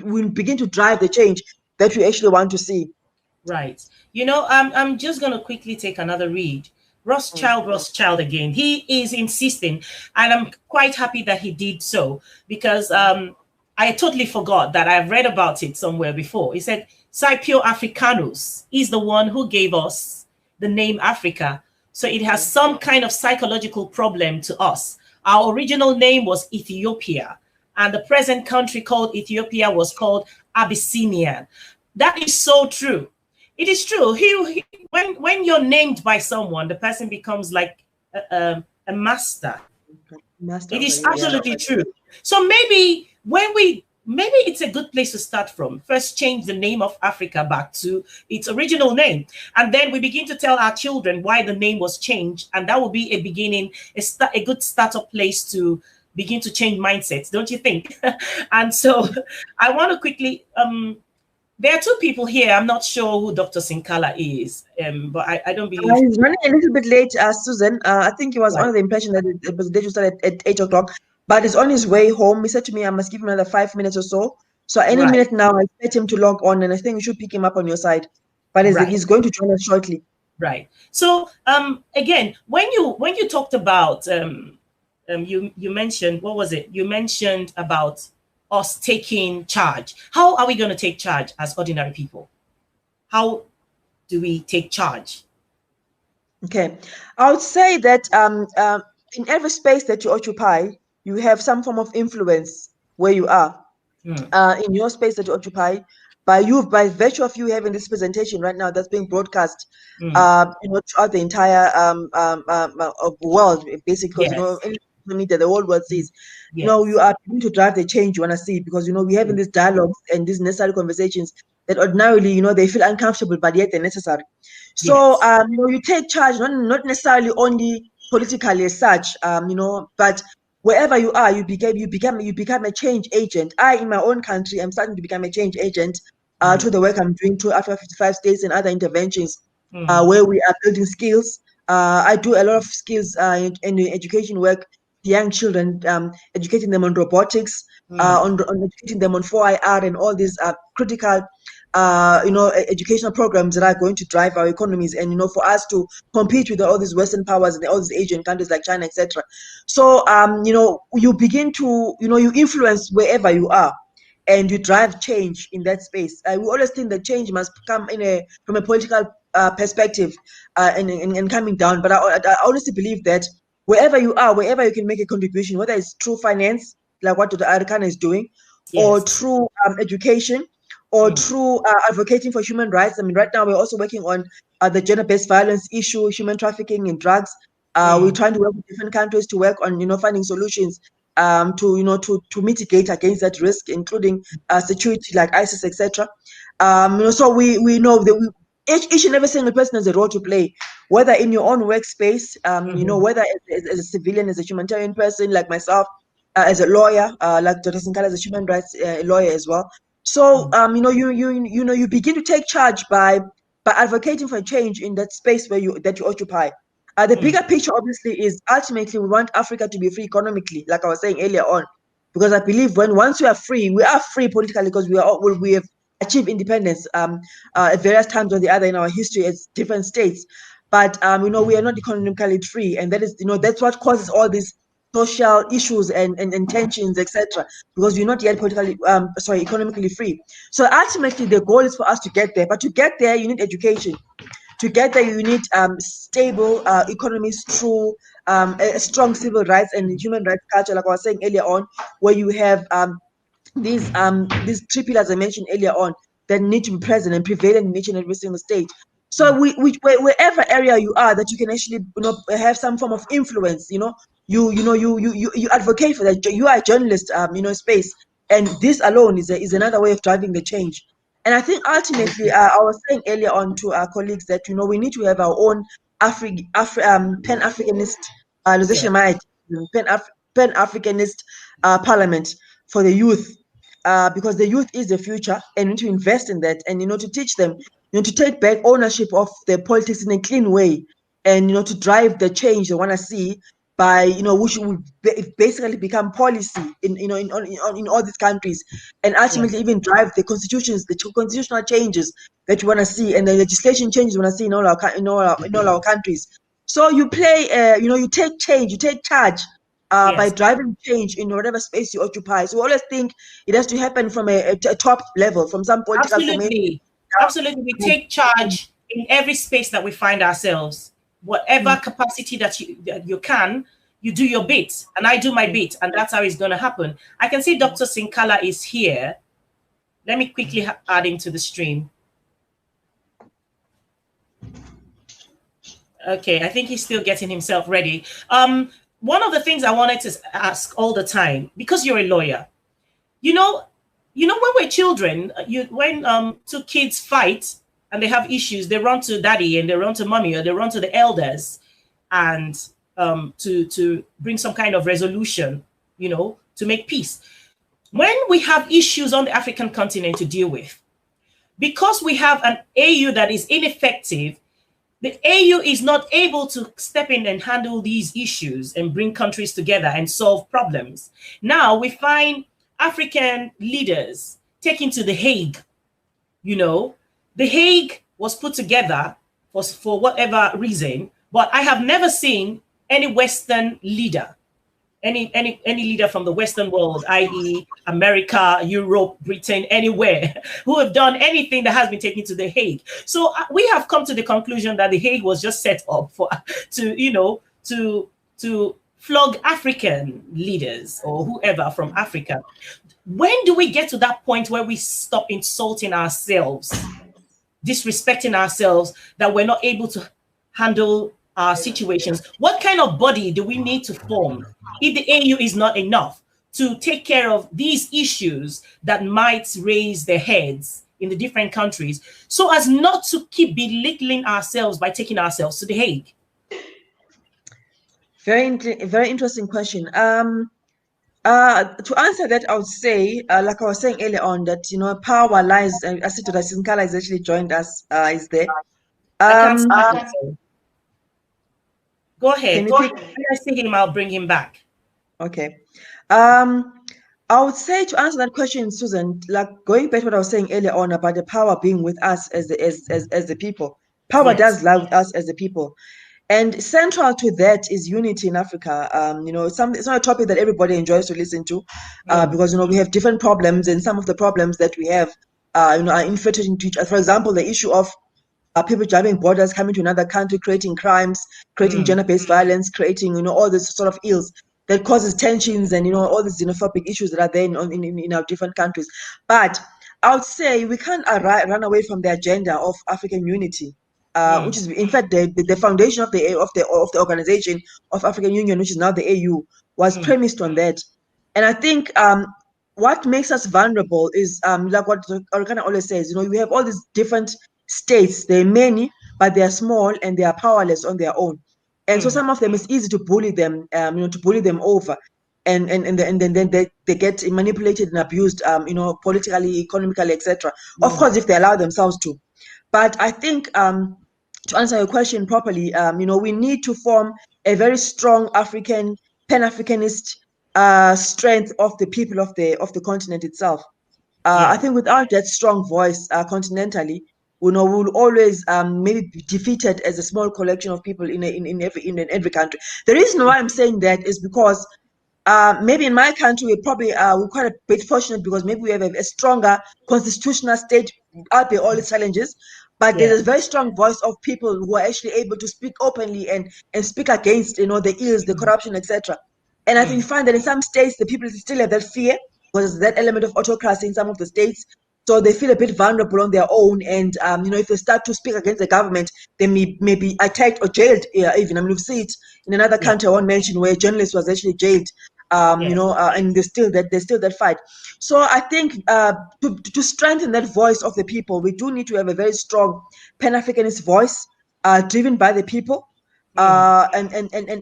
we'll begin to drive the change that we actually want to see. Right. You know, I'm just going to quickly take another read. Rothschild again. He is insisting, and I'm quite happy that he did so, because I totally forgot that I've read about it somewhere before. He said, Scipio Africanus is the one who gave us the name Africa. So it has some kind of psychological problem to us. Our original name was Ethiopia, and the present country called Ethiopia was called Abyssinia. That is so true. It is true. When you're named by someone, the person becomes like a master. It is absolutely true. So maybe it's a good place to start from. First, change the name of Africa back to its original name. And then we begin to tell our children why the name was changed. And that will be a beginning, a good startup place to begin to change mindsets, don't you think? And so I want to quickly, there are two people here. I'm not sure who Dr. Sinkala is, but I don't believe... He's running a little bit late, Susan. I think he was under the impression that it was due to start at 8 o'clock. But he's on his way home. He said to me, I must give him another 5 minutes or so. So any minute now, I expect him to log on, and I think we should pick him up on your side. But he's going to join us shortly. Right. So again, when you talked about you mentioned, what was it? You mentioned about us taking charge. How are we going to take charge as ordinary people? How do we take charge? Okay, I would say that in every space that you occupy, you have some form of influence where you are. In your space that you occupy, by virtue of you having this presentation right now that's being broadcast, you know, throughout the entire world, basically, because you know, media, the whole world sees, you know, you are beginning to drive the change you want to see, because, you know, we're having these dialogues and these necessary conversations that ordinarily, you know, they feel uncomfortable, but yet they're necessary. So, you know, you take charge, not necessarily only politically as such, you know, but wherever you are, you become a change agent. I, in my own country, I'm starting to become a change agent through the work I'm doing through Africa 55 states and other interventions where we are building skills. I do a lot of skills in the education work, young children, educating them on robotics, on educating them on 4IR and all these critical educational programs that are going to drive our economies, and for us to compete with all these Western powers and all these Asian countries like China, etc. So you begin to you influence wherever you are, and you drive change in that space. We always think that change must come from a political perspective, and coming down. But I honestly believe that wherever you are, wherever you can make a contribution, whether it's through finance, like what Dr. Arikana is doing, or through education, or through advocating for human rights. I mean, right now we're also working on the gender-based violence issue, human trafficking and drugs. We're trying to work with different countries to work on, finding solutions to mitigate against that risk, including security like ISIS, etc. So we know that each and every single person has a role to play, whether in your own workspace, whether as a civilian, as a humanitarian person like myself, as a lawyer, like Dr. Sinkala, as a human rights lawyer as well. So you begin to take charge by advocating for change in that space where you occupy. The bigger picture, obviously, is ultimately we want Africa to be free economically, like I was saying earlier on, because I believe once we are free politically, because we have achieved independence at various times or the other in our history as different states. But we are not economically free, and that is that's what causes all these social issues and tensions, etc. Because you're not yet economically free. So ultimately, the goal is for us to get there. But to get there, you need education. Together, you need stable economies through a strong civil rights and human rights culture, like I was saying earlier on, where you have these 3 pillars I mentioned earlier on that need to be present and prevalent in each and every single state. So wherever area you are, that you can actually have some form of influence. You advocate for that. You are a journalist, space, and this alone is another way of driving the change. And I think ultimately, I was saying earlier on to our colleagues that we need to have our own Pan-Africanist Pan-Africanist parliament for the youth, because the youth is the future, and we need to invest in that, and to teach them, to take back ownership of their politics in a clean way, and to drive the change they want to see by which will basically become policy in all these countries, and ultimately even drive the constitutional changes that you want to see, and the legislation changes you want to see in all our countries. So you play, you take charge by driving change in whatever space you occupy. So we always think it has to happen from a top level, from some political formation. Absolutely, we take charge in every space that we find ourselves. Whatever capacity that you can, you do your bit, and I do my bit, and that's how it's going to happen. I can see Dr. Sinkala is here. Let me quickly add him to the stream. Okay, I think he's still getting himself ready. One of the things I wanted to ask all the time, because you're a lawyer, when we're children, when two kids fight and they have issues, they run to daddy and they run to mommy, or they run to the elders, and to bring some kind of resolution, to make peace. When we have issues on the African continent to deal with, because we have an AU that is ineffective, the AU is not able to step in and handle these issues and bring countries together and solve problems. Now we find African leaders taken to The Hague. The Hague was put together for whatever reason, but I have never seen any Western leader, any leader from the Western world, i.e. America, Europe, Britain, anywhere, who have done anything that has been taken to The Hague. So we have come to the conclusion that The Hague was just set up to flog African leaders or whoever from Africa. When do we get to that point where we stop insulting ourselves, disrespecting ourselves, that we're not able to handle our situations? What kind of body do we need to form if the AU is not enough to take care of these issues that might raise their heads in the different countries, so as not to keep belittling ourselves by taking ourselves to The Hague? Very interesting question. To answer that, I would say, like I was saying earlier on, that power lies. I see Dr. Sinkala has actually joined us. Is there? Go ahead. When I see him, I'll bring him back. Okay. Um, I would say to answer that question, Susan, like going back to what I was saying earlier on about the power being with us as the people. Power Yes. does lie with us as the people. And central to that is unity in Africa. It's not a topic that everybody enjoys to listen to, Mm, because we have different problems, and some of the problems that we have, are infiltrated into each other. For example, the issue of people jumping borders, coming to another country, creating crimes, creating mm, gender-based violence, creating all this sort of ills that causes tensions and all these xenophobic issues that are there in our different countries. But I would say we can't run away from the agenda of African unity, which mm, is in fact the foundation of the organization of African Union, which is now the AU, was mm, premised on that. And I think what makes us vulnerable is like what Orkana always says, we have all these different states. There are many, but they are small and they are powerless on their own. And so mm, some of them, it's easy to bully them, to bully them over. And then they get manipulated and abused, politically, economically, etc. Of mm, course, if they allow themselves to. But I think to answer your question properly, we need to form a very strong African, Pan-Africanist strength of the people of the continent itself. I yeah. think without that strong voice continentally, we'll always maybe be defeated as a small collection of people in every country. The reason why I'm saying that is because maybe in my country we're quite a bit fortunate because maybe we have a stronger constitutional state, albeit all its challenges. But Yeah. there's a very strong voice of people who are actually able to speak openly and speak against the ills, the Mm, corruption, etc. And I think you mm, find that in some states the people still have that fear because there's that element of autocracy in some of the states. So they feel a bit vulnerable on their own, and if they start to speak against the government, they may be attacked or jailed. Even we've seen it in another yeah. country I won't mention where a journalist was actually jailed, Yes. and there's still that fight. So I think to strengthen that voice of the people, we do need to have a very strong Pan-Africanist voice, driven by the people, Mm,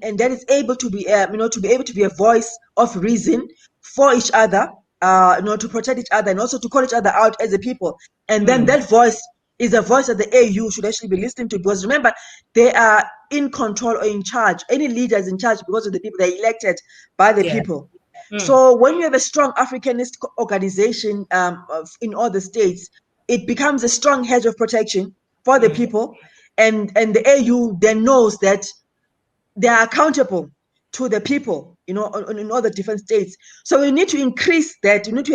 and that is able to be to be able to be a voice of reason for each other, to protect each other and also to call each other out as a people. And then mm, that voice is a voice that the AU should actually be listening to, because remember, they are in control or in charge. Any leader is in charge because of the people. They're elected by the yeah. people. Mm, So when you have a strong Africanist organization in all the states, it becomes a strong hedge of protection for the mm, people, and the AU then knows that they are accountable to the people, in all the different states. So we need to increase that. We need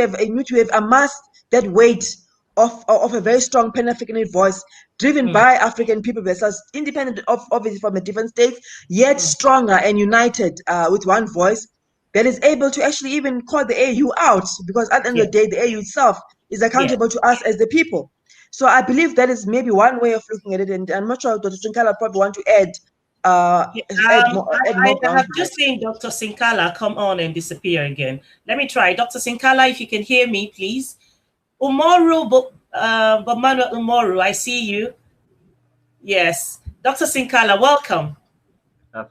to have amassed that weight of a very strong Pan-African voice, driven mm, by African people themselves, independent of obviously from the different states, yet mm, stronger and united with one voice that is able to actually even call the AU out, because at the end yeah. of the day, the AU itself is Yeah. accountable to us as the people. So I believe that is maybe one way of looking at it, and I'm not sure Dr. Sinkala probably want to add uh, Yeah, add more I ground have to that. just seen Dr. Sinkala come on and disappear again. Let me try. Dr. Sinkala, if you can hear me, please. Manuel Umoru, I see you. Yes. Dr. Sinkala, welcome.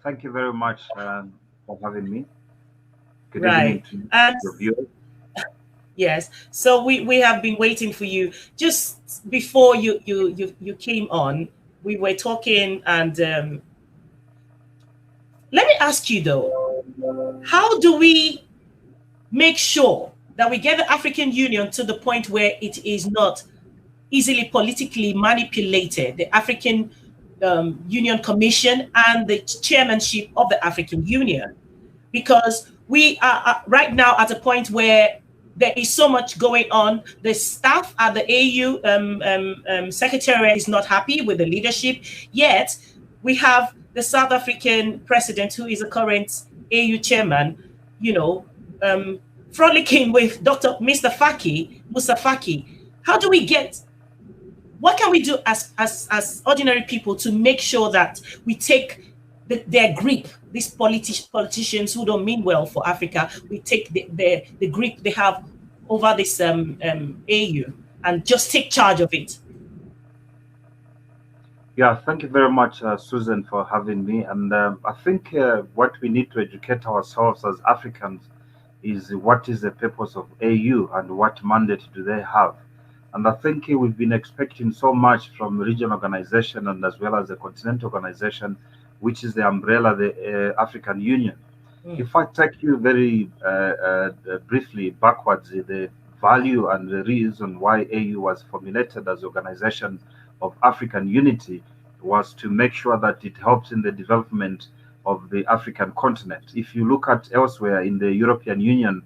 Thank you very much for having me. Good evening Right. to And your viewers. yes, so we have been waiting for you. Just before you came on, we were talking, and let me ask you though, how do we make sure that we get the African Union to the point where it is not easily politically manipulated, the African Union Commission and the chairmanship of the African Union? Because we are right now at a point where there is so much going on. The staff at the AU secretariat is not happy with the leadership, yet we have the South African president, who is a current AU chairman, you know, um, frolicking with Mr. Faki, Musa Faki. How do we get, what can we do as ordinary people to make sure that we take their grip, these politicians who don't mean well for Africa, we take the grip they have over this AU and just take charge of it? Yeah, thank you very much, Susan, for having me. And I think what we need to educate ourselves as Africans is what is the purpose of AU and what mandate do they have. And I think we've been expecting so much from region organization and as well as the continental organization, which is the umbrella, the African Union. If I take you very briefly backwards, the value and the reason why AU was formulated as Organization of African Unity was to make sure that it helps in the development of the African continent. If you look at elsewhere in the European Union,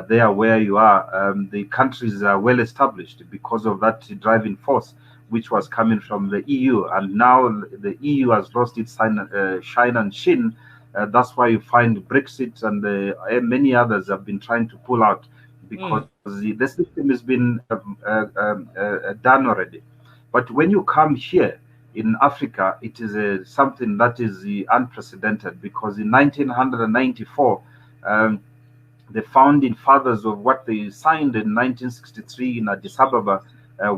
there where you are, the countries are well established because of that driving force which was coming from the EU. And now the EU has lost its shine and sheen. That's why you find Brexit and many others have been trying to pull out because the system has been done already. But when you come here in Africa, it is something that is unprecedented because in 1994, the founding fathers of what they signed in 1963 in Addis Ababa,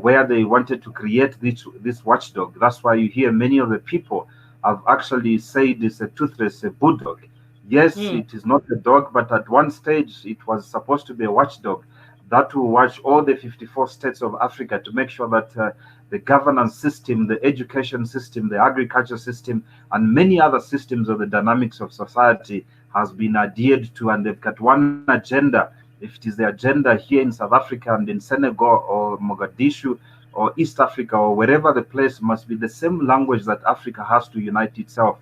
where they wanted to create this watchdog. That's why you hear many of the people have actually said it's a toothless bulldog. Yes, it is not a dog, but at one stage it was supposed to be a watchdog that will watch all the 54 states of Africa to make sure that the governance system, the education system, the agriculture system, and many other systems of the dynamics of society has been adhered to, and they've got one agenda. If it is the agenda here in South Africa and in Senegal or Mogadishu or East Africa or wherever the place, must be the same language that Africa has to unite itself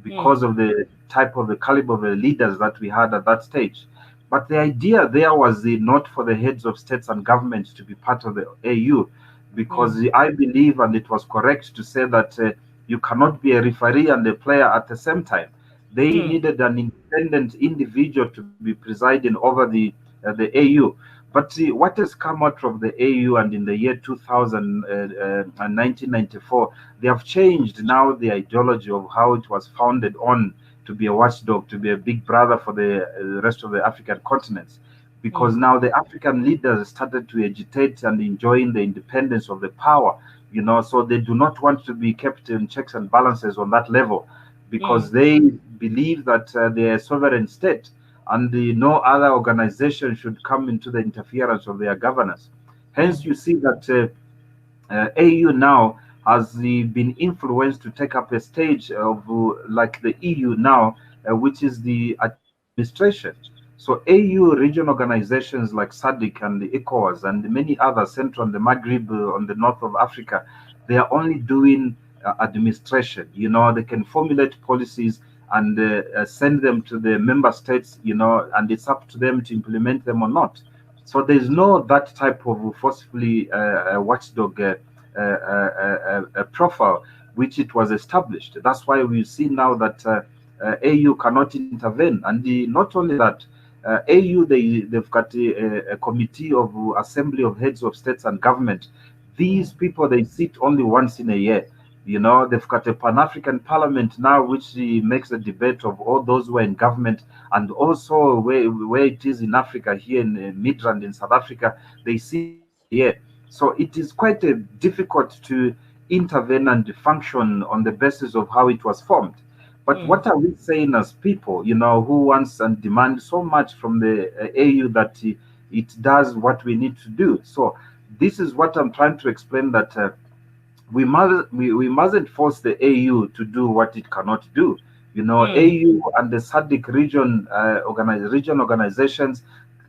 because of the type of the caliber of the leaders that we had at that stage. But the idea there was not for the heads of states and governments to be part of the AU, because I believe, and it was correct to say that you cannot be a referee and a player at the same time. They needed an independent individual to be presiding over the AU. But what has come out of the AU and in the year 2000 and 1994, they have changed now the ideology of how it was founded on to be a watchdog, to be a big brother for the rest of the African continents. Because now the African leaders started to agitate and enjoying the independence of the power, so they do not want to be kept in checks and balances on that level, because they believe that they are a sovereign state and no other organization should come into the interference of their governance. Hence, you see that AU now has been influenced to take up a stage of like the EU now, which is the administration. So AU region organizations like SADC and the ECOWAS and many others, Central and the Maghreb on the north of Africa, they are only doing administration. They can formulate policies and send them to the member states, and it's up to them to implement them or not. So there's no that type of forcefully watchdog profile which it was established. That's why we see now that AU cannot intervene. And not only that, AU, they've got a committee of assembly of heads of states and government. These people, they sit only once in a year. They've got a Pan-African Parliament now, which makes a debate of all those who are in government, and also where it is in Africa, here in Midrand in South Africa, they sit here. So it is quite difficult to intervene and function on the basis of how it was formed. But what are we saying as people, who wants and demand so much from the AU that it does what we need to do? So this is what I'm trying to explain, that we mustn't force the AU to do what it cannot do. AU and the SADC region organizations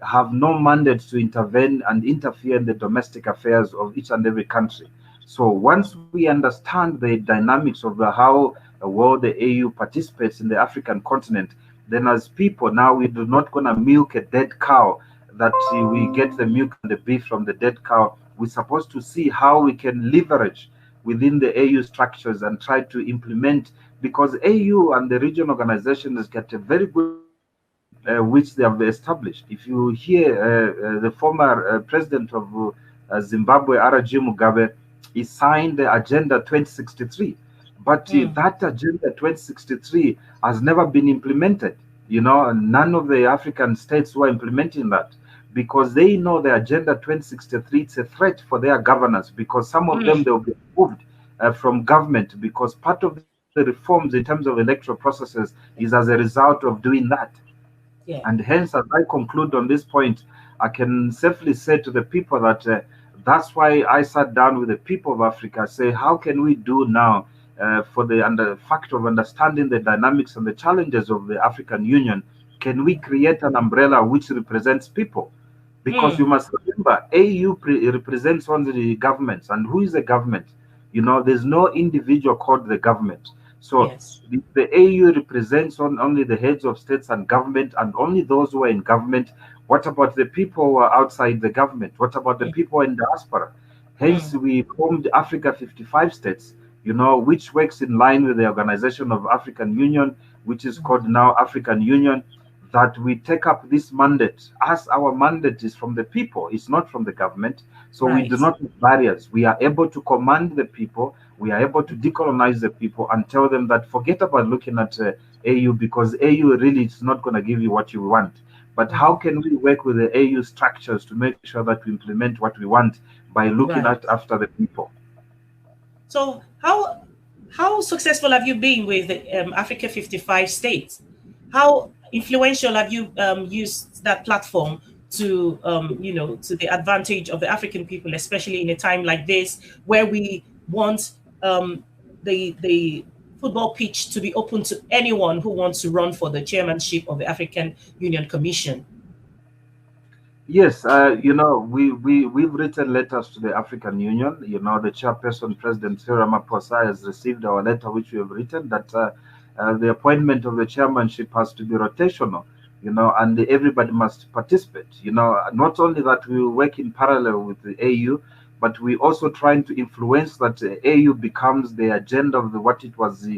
have no mandate to intervene and interfere in the domestic affairs of each and every country. So once we understand the dynamics of how well the AU participates in the African continent, then as people now, we do not going to milk a dead cow, that we get the milk and the beef from the dead cow. We're supposed to see how we can leverage within the AU structures and try to implement, because AU and the region organizations get a very good which they have established. If you hear the former president of Zimbabwe, R.G. Mugabe, he signed the Agenda 2063, but that Agenda 2063 has never been implemented. None of the African states were implementing that, because they know the Agenda 2063, it's a threat for their governance, because some of them, they'll be removed from government, because part of the reforms in terms of electoral processes is as a result of doing that. Yeah. And hence, as I conclude on this point, I can safely say to the people that that's why I sat down with the people of Africa, say, how can we do now for the fact of understanding the dynamics and the challenges of the African Union, can we create an umbrella which represents people? Because you must remember, AU represents only the governments. And who is the government? You know, there's no individual called the government. So Yes. the AU represents only the heads of states and government, and only those who are in government. What about the people who are outside the government? What about the people in diaspora? Hence, we formed Africa 55 states, you know, which works in line with the Organization of African Union, which is called now African Union, that we take up this mandate. As our mandate is from the people, it's not from the government. So we do Right. not have barriers. We are able to command the people. We are able to decolonize the people and tell them that forget about looking at AU, because AU really is not going to give you what you want. But how can we work with the AU structures to make sure that we implement what we want by looking Right. at after the people? So how successful have you been with the Africa 55 states? How influential have you used that platform to to the advantage of the African people, especially in a time like this where we want the football pitch to be open to anyone who wants to run for the chairmanship of the African Union Commission? Yes, you know, we've written letters to the African Union. You know, the chairperson, President Cyril Ramaphosa, has received our letter, which we have written, that the appointment of the chairmanship has to be rotational, you know, and everybody must participate. You know, not only that we work in parallel with the AU, but we also trying to influence that AU becomes the agenda of what it was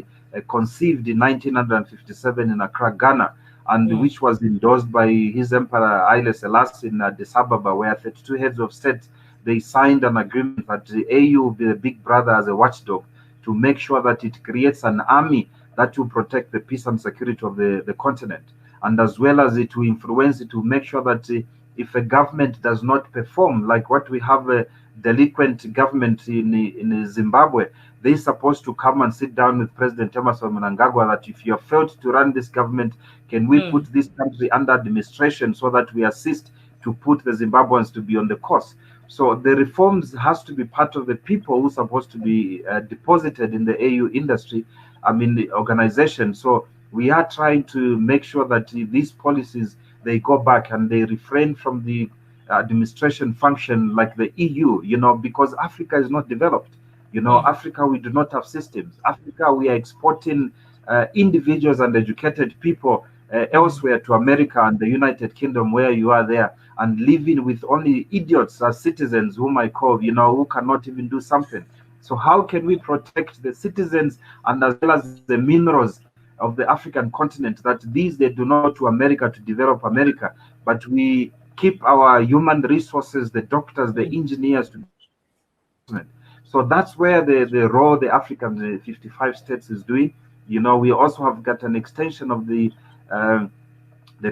conceived in 1957 in Accra, Ghana, and which was endorsed by His Emperor Haile Selassie in Addis Ababa, where 32 heads of state, they signed an agreement that the AU will be the big brother as a watchdog to make sure that it creates an army that will protect the peace and security of the continent, and as well as it will influence it to make sure that if a government does not perform, like what we have a delinquent government in Zimbabwe, they're supposed to come and sit down with President Emerson Mnangagwa that if you have failed to run this government, can we put this country under administration so that we assist to put the Zimbabweans to be on the course? So the reforms has to be part of the people who are supposed to be deposited in the AU industry, I mean the organization. So we are trying to make sure that these policies, they go back and they refrain from the administration function like the EU, you know, because Africa is not developed. You know, Africa, we do not have systems. Africa, we are exporting individuals and educated people elsewhere to America and the United Kingdom, where you are there, and living with only idiots as citizens, whom I call, you know, who cannot even do something. So how can we protect the citizens and as well as the minerals of the African continent, that these, they do not go to America to develop America, but we keep our human resources, the doctors, the engineers to. So that's where the role the African 55 states is doing. You know, we also have got an extension of the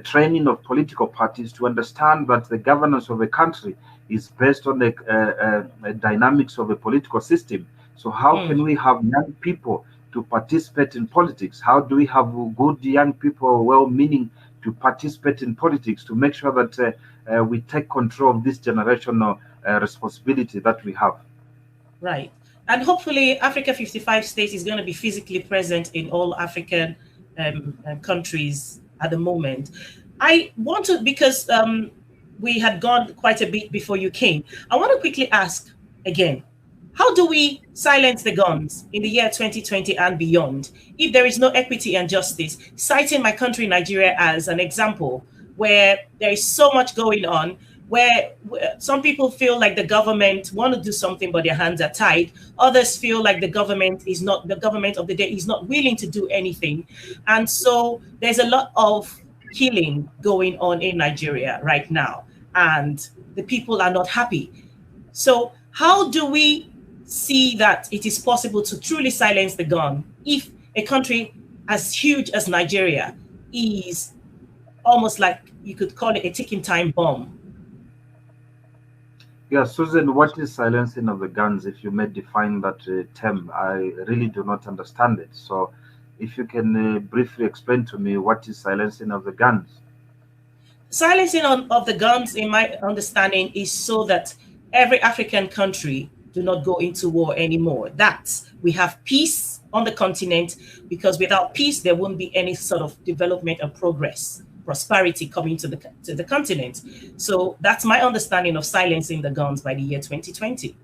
training of political parties to understand that the governance of a country is based on the dynamics of a political system. So how can we have young people to participate in politics? How do we have good young people, well-meaning, to participate in politics, to make sure that we take control of this generational responsibility that we have? Right. And hopefully Africa 55 states is going to be physically present in all African countries at the moment. I want to, because we had gone quite a bit before you came, I want to quickly ask again, how do we silence the guns in the year 2020 and beyond if there is no equity and justice? Citing my country, Nigeria, as an example, where there is so much going on, where some people feel like the government want to do something, but their hands are tied. Others feel like the government of the day is not willing to do anything. And so there's a lot of killing going on in Nigeria right now, and the people are not happy. So how do we see that it is possible to truly silence the gun if a country as huge as Nigeria is almost like, you could call it a ticking time bomb? Yeah, Susan, what is silencing of the guns? If you may define that term, I really do not understand it. So if you can briefly explain to me what is silencing of the guns. Silencing of the guns, in my understanding, is so that every African country do not go into war anymore. That we have peace on the continent, because without peace, there won't be any sort of development or progress prosperity coming to the continent. So that's my understanding of silencing the guns by the year 2020.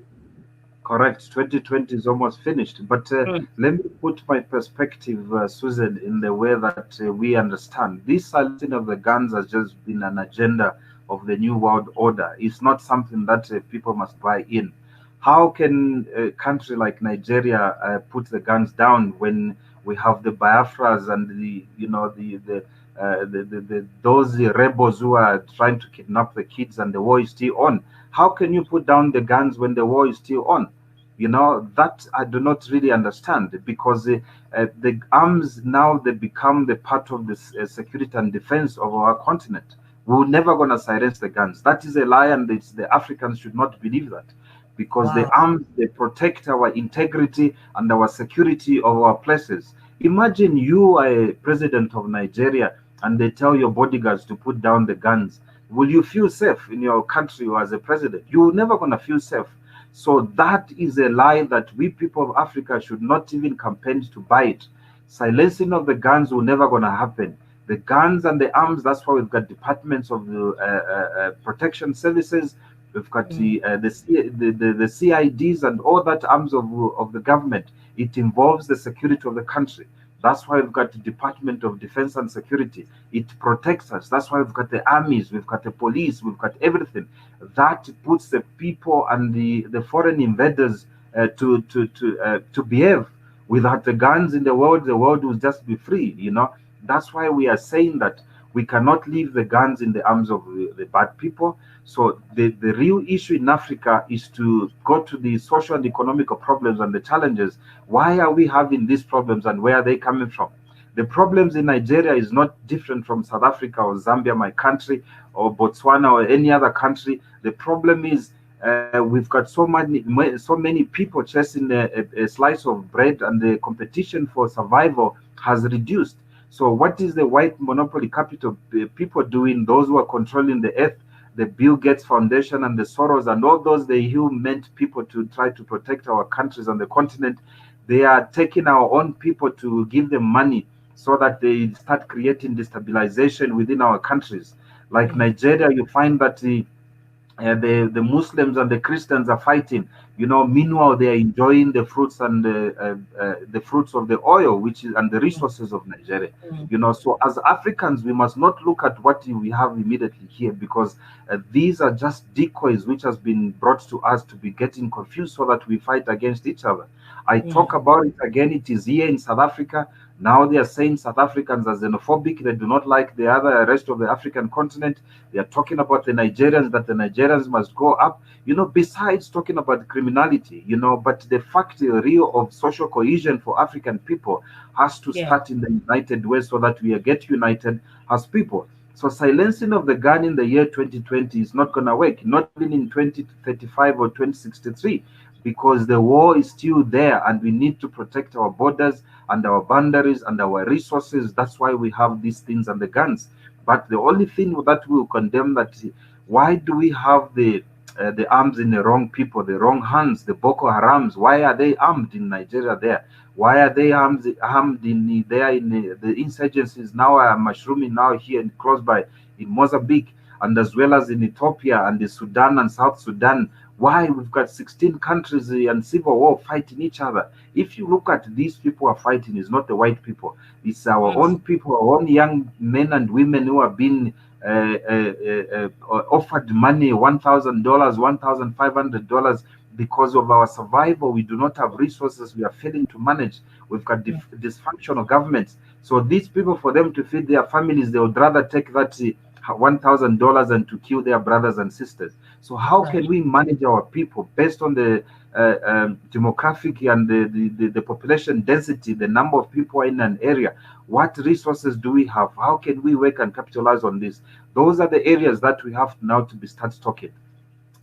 Correct. 2020 is almost finished. But let me put my perspective, Susan, in the way that we understand. This silencing of the guns has just been an agenda of the New World Order. It's not something that people must buy in. How can a country like Nigeria put the guns down when we have the Biafras and those rebels who are trying to kidnap the kids and the war is still on? How can you put down the guns when the war is still on? That I do not really understand, because the arms now, they become the part of the security and defense of our continent. We're never going to silence the guns. That is a lie, and the Africans should not believe that, because the arms, they protect our integrity and our security of our places. Imagine you are a president of Nigeria and they tell your bodyguards to put down the guns. Will you feel safe in your country or as a president? You're never going to feel safe. So that is a lie that we people of Africa should not even campaign to buy it. Silencing of the guns will never going to happen. The guns and the arms, that's why we've got departments of the protection services. We've got the CIDs and all that arms of the government. It involves the security of the country. That's why we've got the Department of Defense and Security. It protects us. That's why we've got the armies, we've got the police, we've got everything. That puts the people and the foreign invaders to behave. Without the guns in the world will just be free. That's why we are saying that we cannot leave the guns in the arms of the bad people. So the real issue in Africa is to go to the social and economic problems and the challenges. Why are we having these problems and where are they coming from? The problems in Nigeria is not different from South Africa or Zambia, my country, or Botswana or any other country. The problem is we've got so many people chasing a slice of bread, and the competition for survival has reduced. So what is the white monopoly capital people doing? Those who are controlling the earth, the Bill Gates Foundation and the Soros and all those, who meant people to try to protect our countries and the continent, they are taking our own people to give them money so that they start creating destabilization within our countries. Like Nigeria, you find that the Muslims and the Christians are fighting. Meanwhile they are enjoying the fruits and the fruits of the oil, and the resources of Nigeria. So as Africans, we must not look at what we have immediately here, because these are just decoys which has been brought to us to be getting confused so that we fight against each other. I talk about it again. It is here in South Africa. Now they are saying South Africans are xenophobic. They do not like the rest of the African continent. They are talking about the Nigerians, that the Nigerians must go up. Besides talking about criminality, but the fact, real of social cohesion for African people has to start in the united way, so that we get united as people. So silencing of the gun in the year 2020 is not going to work, not even in 2035 or 2063. Because the war is still there, and we need to protect our borders and our boundaries and our resources. That's why we have these things and the guns. But the only thing that will condemn that, why do we have the arms in the wrong people, the wrong hands, the Boko Harams? Why are they armed in Nigeria there? Why are they armed in the insurgencies now are mushrooming now here and close by in Mozambique, and as well as in Ethiopia and the Sudan and South Sudan? Why? We've got 16 countries and civil war fighting each other. If you look at these people are fighting, it's not the white people. It's our own people, our own young men and women who have been offered money, $1,000, $1,500, because of our survival. We do not have resources. We are failing to manage. We've got dysfunctional governments. So these people, for them to feed their families, they would rather take that $1,000 and to kill their brothers and sisters. So how can we manage our people based on the demographic and the population density, the number of people in an area? What resources do we have? How can we work and capitalize on this? Those are the areas that we have now to start talking.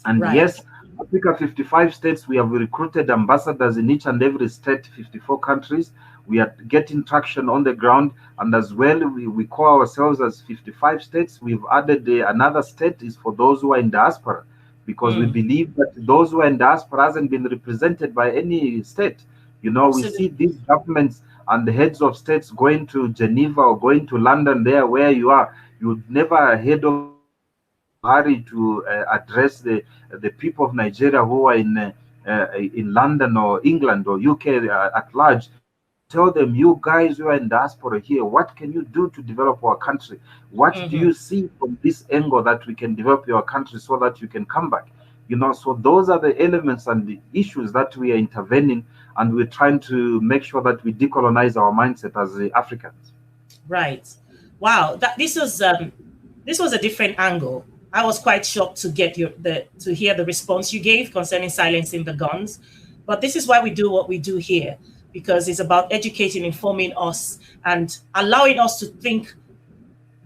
And yes, Africa, 55 states, we have recruited ambassadors in each and every state, 54 countries. We are getting traction on the ground, and as well, we call ourselves as 55 states. We've added another state is for those who are in diaspora, because we believe that those who are in diaspora hasn't been represented by any state. We see these governments and the heads of states going to Geneva or going to London, there where you are. You never heard of Buhari to address the people of Nigeria who are in London or England or UK at large, to tell them, you guys who are in diaspora here, what can you do to develop our country? What do you see from this angle that we can develop your country so that you can come back? So those are the elements and the issues that we are intervening, and we're trying to make sure that we decolonize our mindset as Africans. Right. Wow. This was a different angle. I was quite shocked to get to hear the response you gave concerning silencing the guns. But this is why we do what we do here, because it's about educating, informing us, and allowing us to think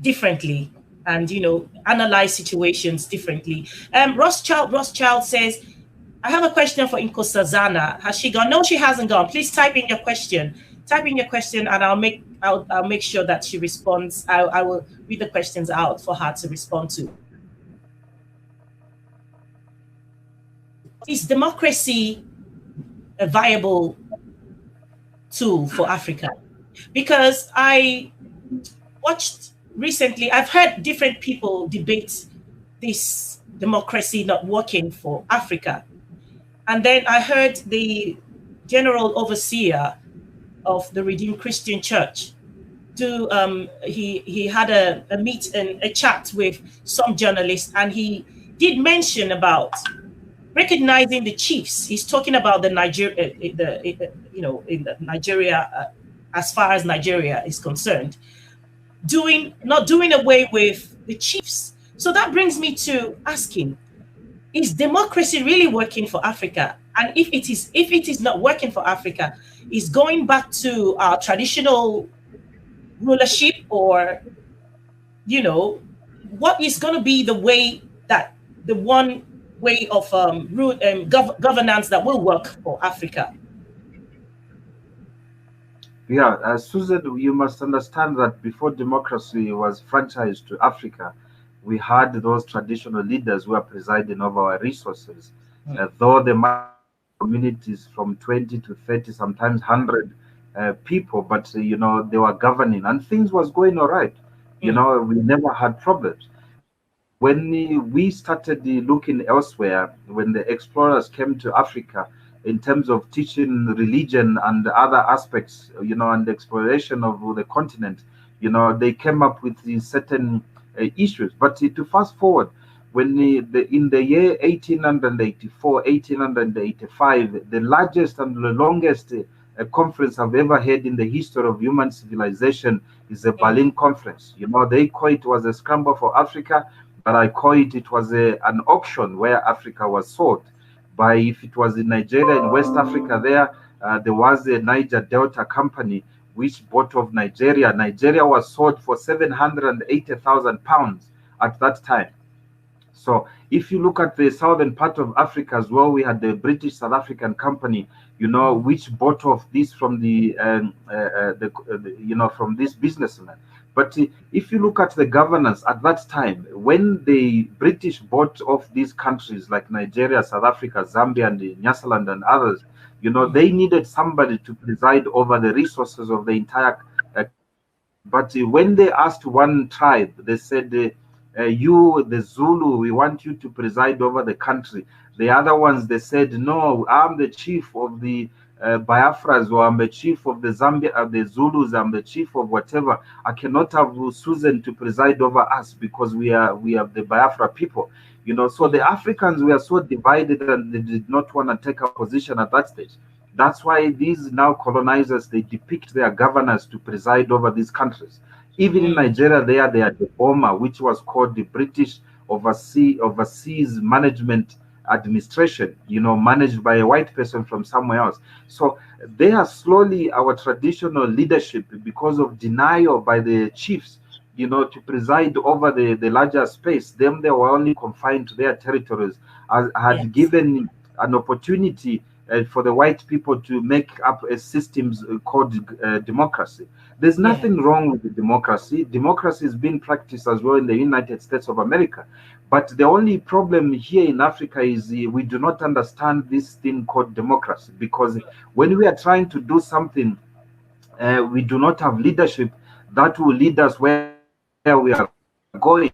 differently and analyze situations differently. Rothschild says, I have a question for Nkosazana. Has she gone? No, she hasn't gone. Please type in your question. Type in your question, and I'll make sure that she responds. I will read the questions out for her to respond to. Is democracy a viable tool for Africa? Because I watched recently, I've heard different people debate this democracy not working for Africa. And then I heard the general overseer of the Redeemed Christian Church he had a chat with some journalists, and he did mention about recognizing the chiefs. He's talking about the Nigeria, as far as Nigeria is concerned, not doing away with the chiefs. So that brings me to asking, is democracy really working for Africa? And if it is not working for Africa, is going back to our traditional rulership, or what is going to be the one way of governance that will work for Africa? Yeah, Susan, you must understand that before democracy was franchised to Africa, we had those traditional leaders who were presiding over our resources. Though the communities from 20 to 30, sometimes 100 people, but they were governing, and things was going all right. We never had problems. When we started looking elsewhere, when the explorers came to Africa, in terms of teaching religion and other aspects, and the exploration of the continent, they came up with these certain issues. But to fast forward, when in the year 1884, 1885, the largest and the longest conference I've ever had in the history of human civilization is the Berlin Conference. They call it was a scramble for Africa, but I call it was an auction where Africa was sold. If it was in Nigeria, in West Africa, there was a Niger Delta company which bought off Nigeria. Nigeria was sold for £780,000 at that time. So if you look at the southern part of Africa as well, we had the British South African Company, which bought off this from from this businessman. But if you look at the governance at that time, when the British bought off these countries like Nigeria, South Africa, Zambia, and Nyasaland and others, they needed somebody to preside over the resources of the entire. But when they asked one tribe, they said, you, the Zulu, we want you to preside over the country. The other ones, they said, no, I'm the chief of the Biafras, or I'm the chief of the Zambia, the Zulus, I'm the chief of whatever. I cannot have Susan to preside over us because we are the Biafra people. So the Africans were so divided, and they did not want to take a position at that stage. That's why these now colonizers, they depict their governors to preside over these countries. Even in Nigeria, they had the BOMA, which was called the British Overseas Management Administration, managed by a white person from somewhere else. So they are slowly our traditional leadership, because of denial by the chiefs, to preside over the larger space. They were only confined to their territories, had given an opportunity for the white people to make up a systems called democracy. There's nothing wrong with the democracy. Democracy is being practiced as well in the United States of America. But the only problem here in Africa is we do not understand this thing called democracy, because when we are trying to do something, we do not have leadership that will lead us where we are. going.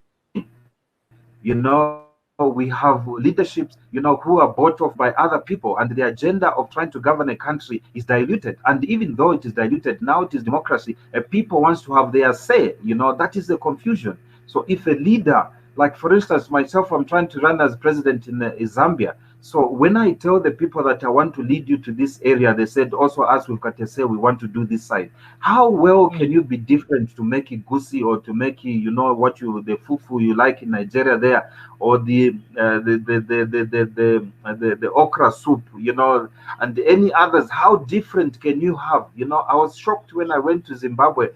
We have leaderships, who are bought off by other people, and the agenda of trying to govern a country is diluted. And even though it is diluted, now it is democracy. People wants to have their say. That is the confusion. So if a leader, like for instance, myself, I'm trying to run as president in Zambia. So when I tell the people that I want to lead you to this area, they said, also as we've got to say, we want to do this side. How well can you be different to make it goosey, or to make it, the fufu you like in Nigeria there, or the okra soup, and any others? How different can you have? I was shocked when I went to Zimbabwe,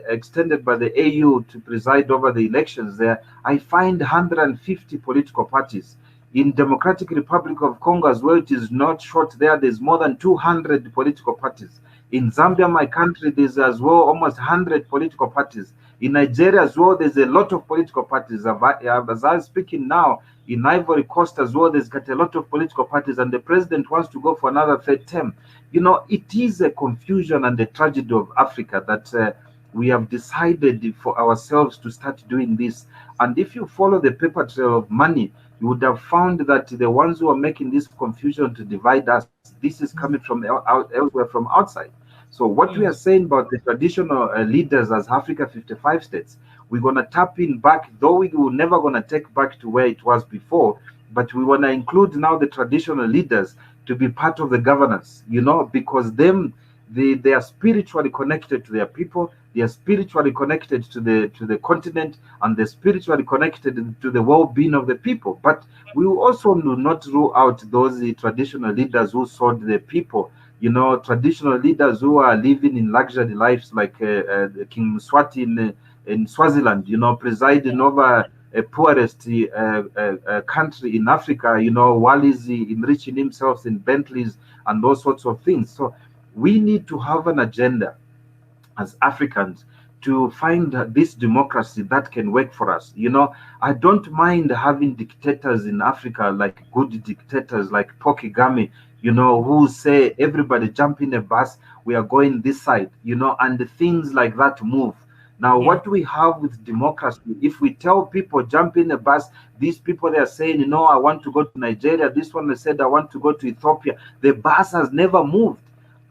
extended by the AU to preside over the elections there. I find 150 political parties. In Democratic Republic of Congo as well, it is not short there. There's more than 200 political parties. In Zambia, my country, there's as well almost 100 political parties. In Nigeria as well, there's a lot of political parties. As I'm speaking now, in Ivory Coast as well, there's got a lot of political parties, and the president wants to go for another third term. It is a confusion and a tragedy of Africa that we have decided for ourselves to start doing this. And if you follow the paper trail of money, you would have found that the ones who are making this confusion to divide us, this is coming from elsewhere, from outside. So what we are saying about the traditional leaders as Africa 55 states, we're going to tap in back, though we were never going to take back to where it was before, but we want to include now the traditional leaders to be part of the governance, because they are spiritually connected to their people, they are spiritually connected to the continent, and they're spiritually connected to the well-being of the people. But we also do not rule out those traditional leaders who sold the people, traditional leaders who are living in luxury lives, like King Mswati in Swaziland, presiding over a poorest country in Africa, while he's enriching himself in Bentleys and those sorts of things. So we need to have an agenda as Africans to find this democracy that can work for us. I don't mind having dictators in Africa, like good dictators like Paul Kagame, who say, everybody jump in a bus, we are going this side, and things like that move. Now, what we have with democracy, if we tell people jump in a bus, these people, they are saying, I want to go to Nigeria. This one, they said, I want to go to Ethiopia. The bus has never moved.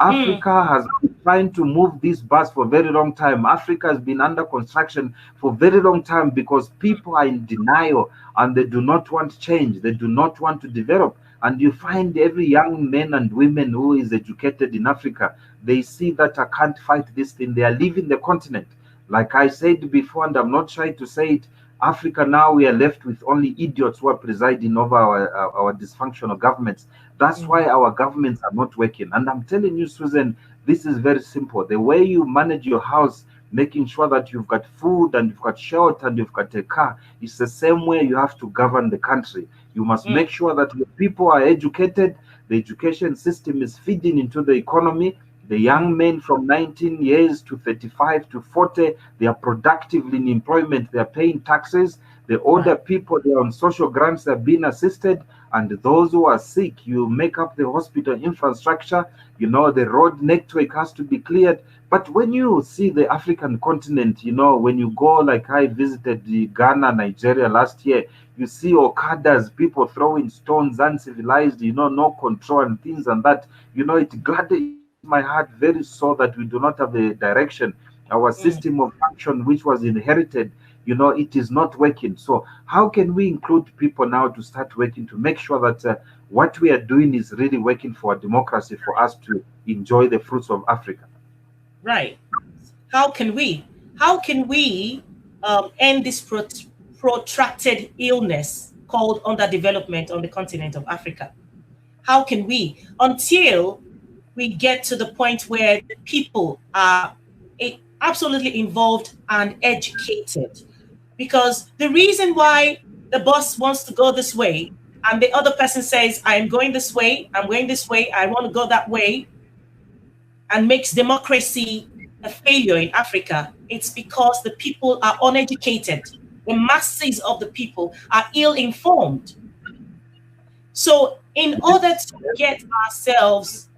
Africa has been trying to move this bus for a very long time. Africa has been under construction for a very long time because people are in denial and they do not want change. They do not want to develop. And you find every young man and women who is educated in Africa, they see that I can't fight this thing. They are leaving the continent. Like I said before, and I'm not shy to say it, Africa now, we are left with only idiots who are presiding over our dysfunctional governments. That's why our governments are not working. And I'm telling you, Susan, this is very simple. The way you manage your house, making sure that you've got food and you've got shelter and you've got a car, it's the same way you have to govern the country. You must make sure that your people are educated, the education system is feeding into the economy. The young men from 19 years to 35 to 40, they are productively in employment, they are paying taxes. The older people, they are on social grants, they're being assisted. And those who are sick, you make up the hospital infrastructure, the road network has to be cleared. But when you see the African continent, when you go, like I visited Ghana, Nigeria last year, you see Okadas, people throwing stones, uncivilized, no control and things and that, it gladdens my heart very sore that we do not have a direction. Our system of function, which was inherited, it is not working. So how can we include people now to start working to make sure that what we are doing is really working for democracy, for us to enjoy the fruits of Africa? Right. How can we end this protracted illness called underdevelopment on the continent of Africa? How can we, until we get to the point where the people are absolutely involved and educated? Because the reason why the boss wants to go this way and the other person says, I'm going this way, I'm going this way, I want to go that way, and makes democracy a failure in Africa, it's because the people are uneducated. The masses of the people are ill-informed. So in order to get ourselves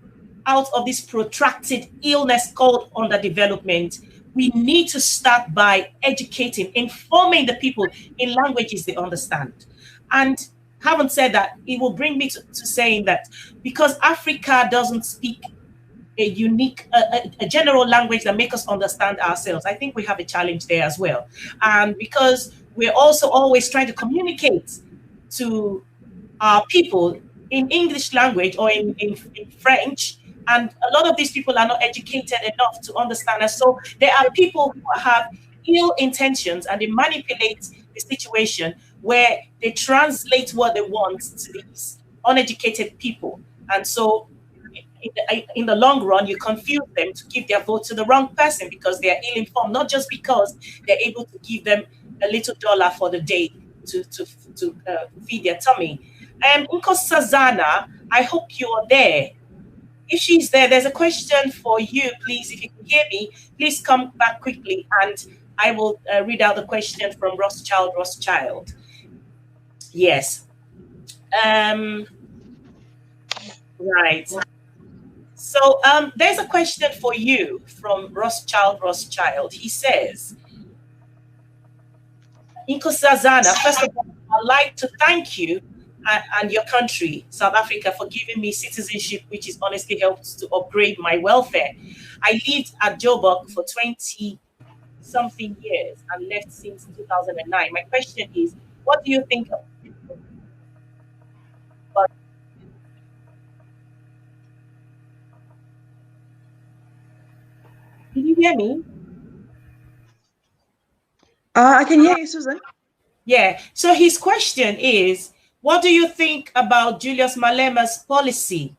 out of this protracted illness called underdevelopment, we need to start by educating, informing the people in languages they understand. And having said that, it will bring me to saying that because Africa doesn't speak a unique, a general language that makes us understand ourselves, I think we have a challenge there as well. And because we're also always trying to communicate to our people in English language or in French, and a lot of these people are not educated enough to understand us. So there are people who have ill intentions and they manipulate the situation where they translate what they want to these uneducated people. And so in the long run, you confuse them to give their vote to the wrong person because they are ill-informed, not just because they're able to give them a little dollar for the day to feed their tummy. Nkosazana, I hope you are there. If she's there, there's a question for you, please. If you can hear me, please come back quickly and I will read out the question from Rothschild. Yes. Right. So there's a question for you from Rothschild. He says, Nkosazana, first of all, I'd like to thank you and your country, South Africa, for giving me citizenship, which has honestly helped to upgrade my welfare. I lived at Joburg for 20-something years and left since 2009. My question is, what do you think of Can you hear me? I can hear you, Susan. Yeah. So his question is, what do you think about Julius Malema's policy?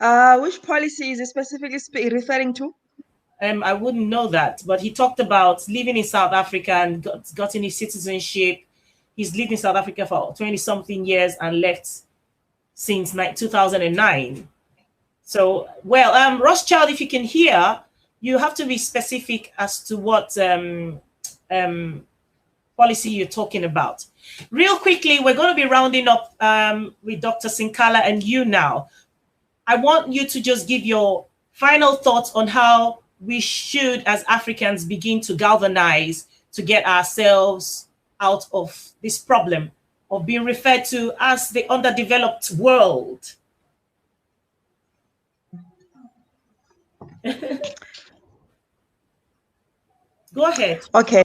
Which policy is he specifically referring to? I wouldn't know that, but he talked about living in South Africa and gotten his citizenship. He's lived in South Africa for 20-something years and left since 2009. So, well, Rothschild, if you can hear, you have to be specific as to what policy you're talking about. Real quickly, we're going to be rounding up with Dr. Sinkala and you now. I want you to just give your final thoughts on how we should, as Africans, begin to galvanize to get ourselves out of this problem of being referred to as the underdeveloped world. Go ahead. Okay.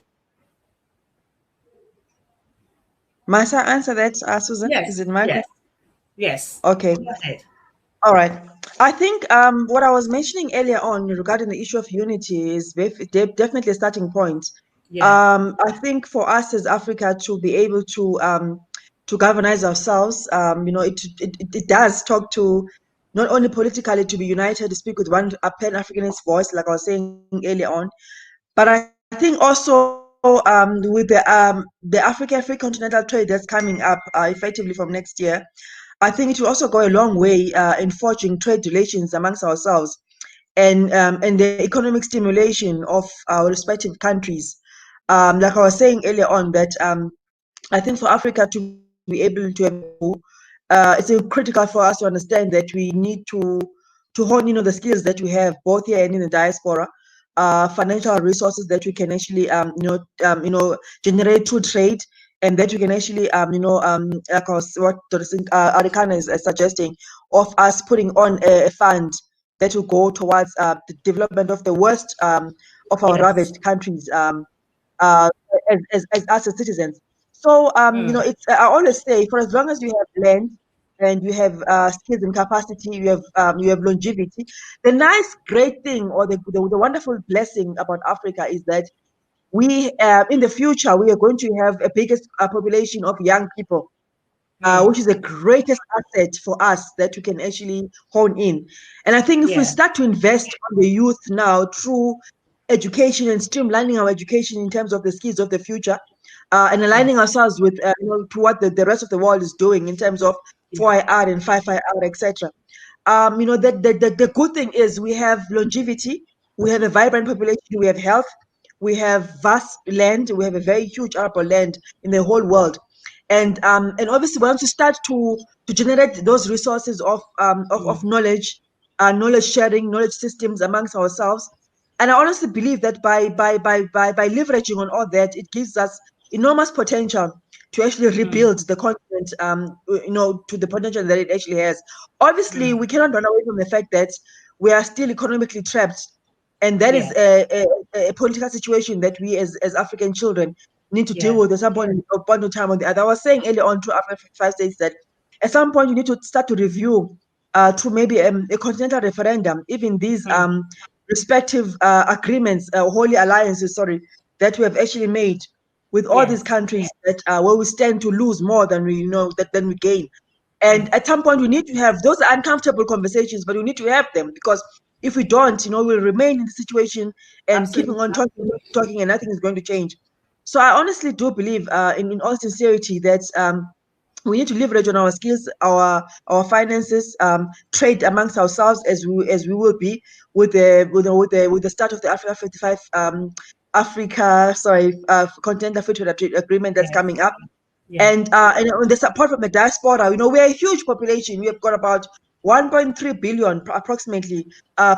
Must I answer that, Susan? Yes. Is it my question? Yes. Okay. Go ahead. All right. I think what I was mentioning earlier on regarding the issue of unity is definitely a starting point. Yeah. I think for us as Africa to be able to galvanize ourselves, it does talk to not only politically to be united, to speak with one Pan-Africanist voice, like I was saying earlier on, but I think also with the African-Free Continental Trade that's coming up effectively from next year, I think it will also go a long way in forging trade relations amongst ourselves and the economic stimulation of our respective countries. Like I was saying earlier on, that I think for Africa to be able to it's critical for us to understand that we need to hone, the skills that we have both here and in the diaspora, financial resources that we can actually, generate through trade, and that we can actually, like what Arikana is suggesting, of us putting on a fund that will go towards the development of the worst of our ravaged countries as us as citizens. So, it's I always say, for as long as you have land and you have skills and capacity, you have longevity. The nice, great thing, or the wonderful blessing about Africa is that we, in the future, we are going to have a biggest population of young people, which is the greatest asset for us that we can actually hone in. And I think if we start to invest on the youth now through education and streamlining our education in terms of the skills of the future, and aligning ourselves with to what the rest of the world is doing in terms of 4IR and 5IR, etc. The good thing is we have longevity, we have a vibrant population, we have health, we have vast land, we have a very huge arable land in the whole world. And obviously we want to start to generate those resources of knowledge, knowledge sharing, knowledge systems amongst ourselves, And I honestly believe that by leveraging on all that, it gives us enormous potential to actually rebuild the continent, to the potential that it actually has. Obviously, we cannot run away from the fact that we are still economically trapped, and that is a political situation that we as African children need to deal with at some point of time or the other. I was saying earlier on to Africa 55 states that at some point you need to start to review to maybe a continental referendum, even these respective agreements, holy alliances, sorry, that we have actually made with all these countries that where we stand to lose more than we than we gain. And at some point we need to have those uncomfortable conversations, but we need to have them, because if we don't, we'll remain in the situation and keeping on talking, and nothing is going to change. So I honestly do believe, in all sincerity, that we need to leverage on our skills, our finances, trade amongst ourselves, as we will be with the start of the Africa 55 continental free trade agreement that's coming up. And on the support from the diaspora, we're a huge population. We have got about 1.3 billion approximately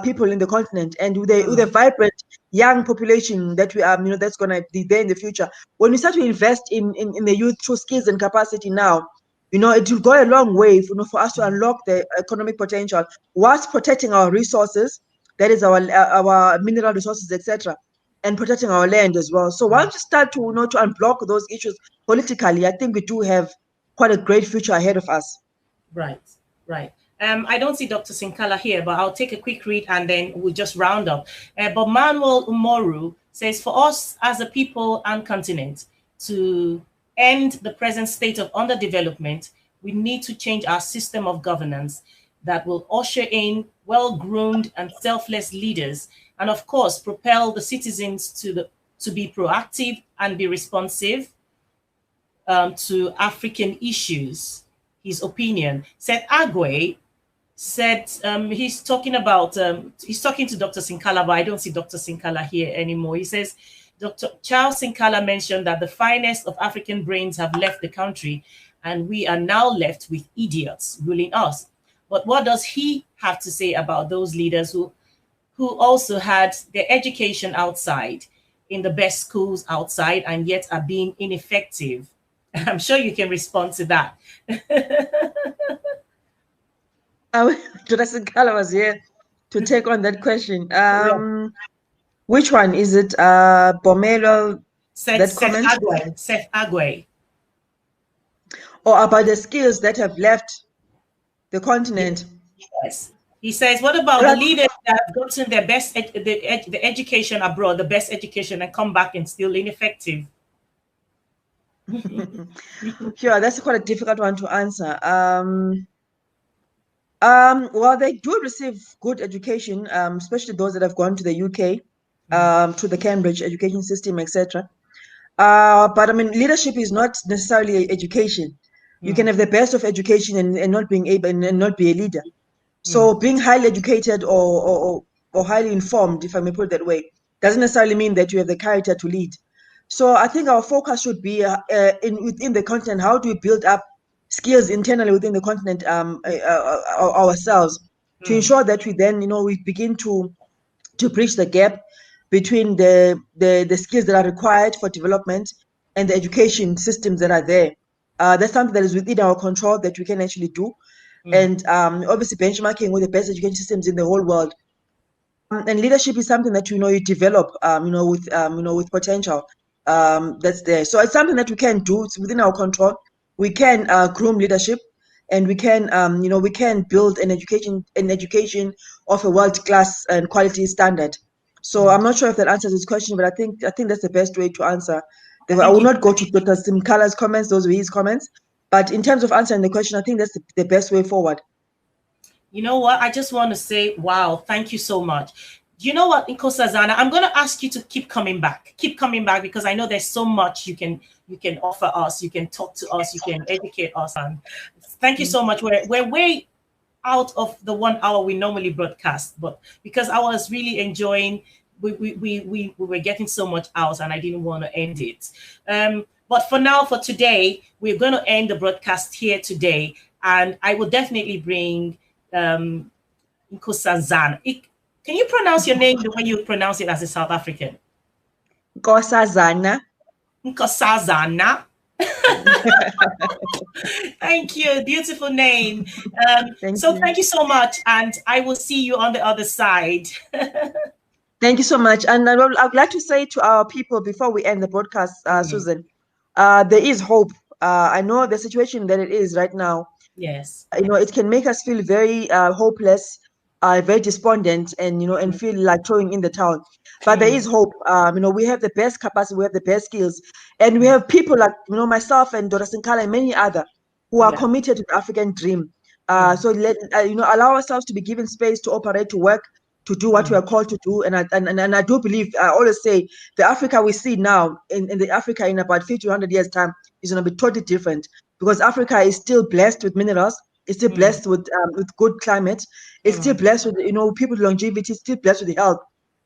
people in the continent, and with a vibrant young population that we are, that's going to be there in the future. When we start to invest in the youth through skills and capacity now, it will go a long way for us to unlock the economic potential whilst protecting our resources, that is our mineral resources, etc., and protecting our land as well. So once we start to to unblock those issues politically, I think we do have quite a great future ahead of us. Right. I don't see Dr. Sinkala here, but I'll take a quick read and then we'll just round up. But Manuel Umoru says, for us as a people and continent to end the present state of underdevelopment, we need to change our system of governance that will usher in well-groomed and selfless leaders, and of course, propel the citizens to be proactive and be responsive to African issues. His opinion. Seth Agwe said he's talking to Dr. Sinkala, but I don't see Dr. Sinkala here anymore. He says, Dr. Charles Sinkala mentioned that the finest of African brains have left the country and we are now left with idiots ruling us. But what does he have to say about those leaders who also had their education outside, in the best schools outside, and yet are being ineffective? I'm sure you can respond to that. Dr. Sinkala was here to take on that question. Which one is it? Bomelo, Seth Agwe. Or about the skills that have left the continent? Yes. He says, what about the leaders that have gotten their best the education abroad, the best education, and come back and still ineffective? Sure, that's quite a difficult one to answer. Well, they do receive good education, especially those that have gone to the UK, to the Cambridge education system, etc. But I mean, leadership is not necessarily education. You can have the best of education and not being able and not be a leader. So being highly educated or highly informed, if I may put it that way, doesn't necessarily mean that you have the character to lead. So I think our focus should be within the continent. How do we build up skills internally within the continent ourselves to ensure that we then, we begin to bridge the gap between the skills that are required for development and the education systems that are there. That's something that is within our control that we can actually do. And obviously benchmarking with the best education systems in the whole world. And leadership is something that you develop with potential that's there. So it's something that we can do. It's within our control. We can groom leadership, and we can we can build an education of a world-class and quality standard. So I'm not sure if that answers this question, but I think that's the best way to answer. I will not go to Dr. Sinkala's comments; those were his comments. But in terms of answering the question, I think that's the best way forward. You know what? I just want to say, wow, thank you so much. You know what, Nkosazana, I'm going to ask you to keep coming back, because I know there's so much you can offer us, you can talk to us, you can educate us. And thank you so much. We're way out of the 1 hour we normally broadcast, but because I was really enjoying, we were getting so much out, and I didn't want to end it. But for now, for today, we're going to end the broadcast here today, and I will definitely bring Nkosazana. Can you pronounce your name the way you pronounce it as a South African? Nkosazana. Nkosazana. Thank you. Beautiful name. Thank you so much. And I will see you on the other side. Thank you so much. And I'd like to say to our people before we end the broadcast, Susan, there is hope. I know the situation that it is right now. Yes. It can make us feel very hopeless, very despondent, and and feel like throwing in the towel. But there is hope. We have the best capacity, we have the best skills, and we have people like myself and Dr. Sinkala and many other who are committed to the African dream. So let allow ourselves to be given space to operate, to work, to do what we are called to do. And I do believe, I always say, the Africa we see now, in the Africa in about 50, 100 years' time, is going to be totally different, because Africa is still blessed with minerals, it's still blessed with good climate, it's still blessed with people's longevity, it's still blessed with health.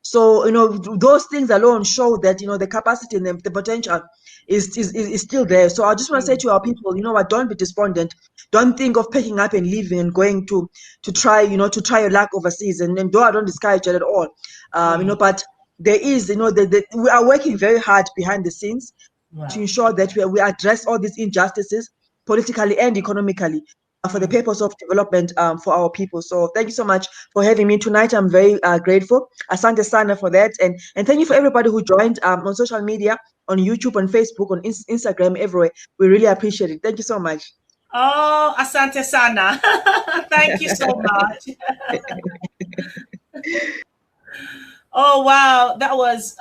So those things alone show that the capacity and the potential is still there. So I just want to say to our people, what, don't be despondent. Don't think of picking up and leaving and going to try your luck overseas. And though I don't discourage it at all, but there is we are working very hard behind the scenes to ensure that we address all these injustices politically and economically for the purpose of development for our people. So thank you so much for having me tonight. I'm very grateful. Asante sana for that. And thank you for everybody who joined on social media, on YouTube, on Facebook, on Instagram, everywhere. We really appreciate it. Thank you so much. Oh, asante sana. Thank you so much. Oh, wow. That was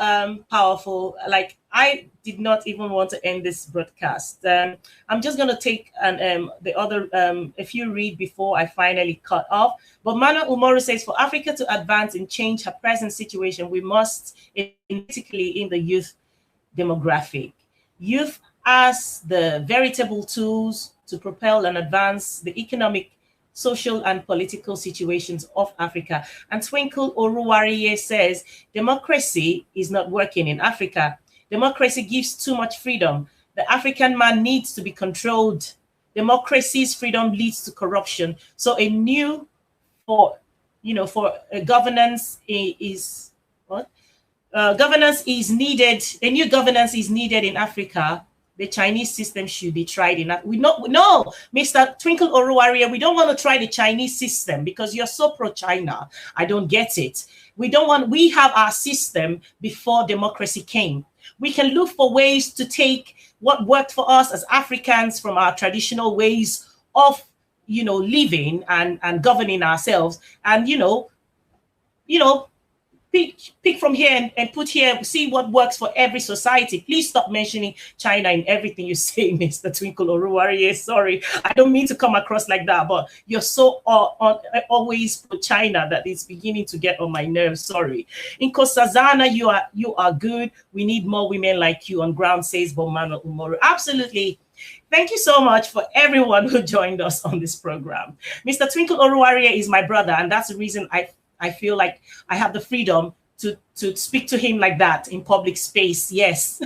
powerful. Like, I did not even want to end this broadcast. I'm just going to take the other a few read before I finally cut off. But Manuel Umoru says, for Africa to advance and change her present situation, we must, particularly in the youth demographic. Youth as the veritable tools to propel and advance the economic, social and political situations of Africa. And Twinkle Oruwariye says, democracy is not working in Africa. Democracy gives too much freedom. The African man needs to be controlled. Democracy's freedom leads to corruption. So a new governance is what? Governance is needed. A new governance is needed in Africa. The Chinese system should be tried in that. No, Mr. Twinkle Oruwaria, we don't want to try the Chinese system because you're so pro-China. I don't get it. We have our system before democracy came. We can look for ways to take what worked for us as Africans from our traditional ways of, living and governing ourselves, and, pick from here and put here, see what works for every society. Please stop mentioning China in everything you say, Mr. Twinkle Oruwariye. Sorry, I don't mean to come across like that, but you're so always pro China that it's beginning to get on my nerves. Sorry. In Nkosazana, you are good. We need more women like you on ground, says Bomano Umoru. Absolutely. Thank you so much for everyone who joined us on this program. Mr. Twinkle Oruwariye is my brother, and that's the reason I feel like I have the freedom to speak to him like that in public space. Yes.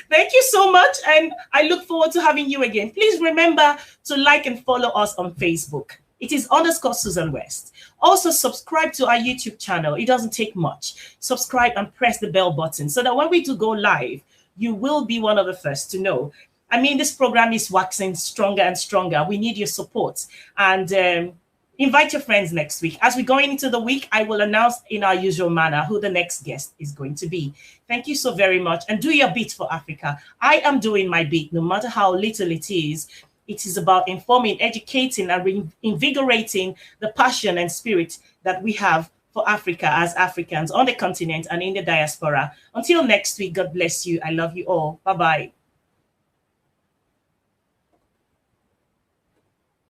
Thank you so much. And I look forward to having you again. Please remember to like and follow us on Facebook. It is _Susan West. Also subscribe to our YouTube channel. It doesn't take much. Subscribe and press the bell button so that when we do go live, you will be one of the first to know. I mean, this program is waxing stronger and stronger. We need your support. And invite your friends next week. As we go into the week, I will announce in our usual manner who the next guest is going to be. Thank you so very much. And do your bit for Africa. I am doing my bit, no matter how little it is. It is about informing, educating, and reinvigorating the passion and spirit that we have for Africa as Africans on the continent and in the diaspora. Until next week, God bless you. I love you all. Bye-bye.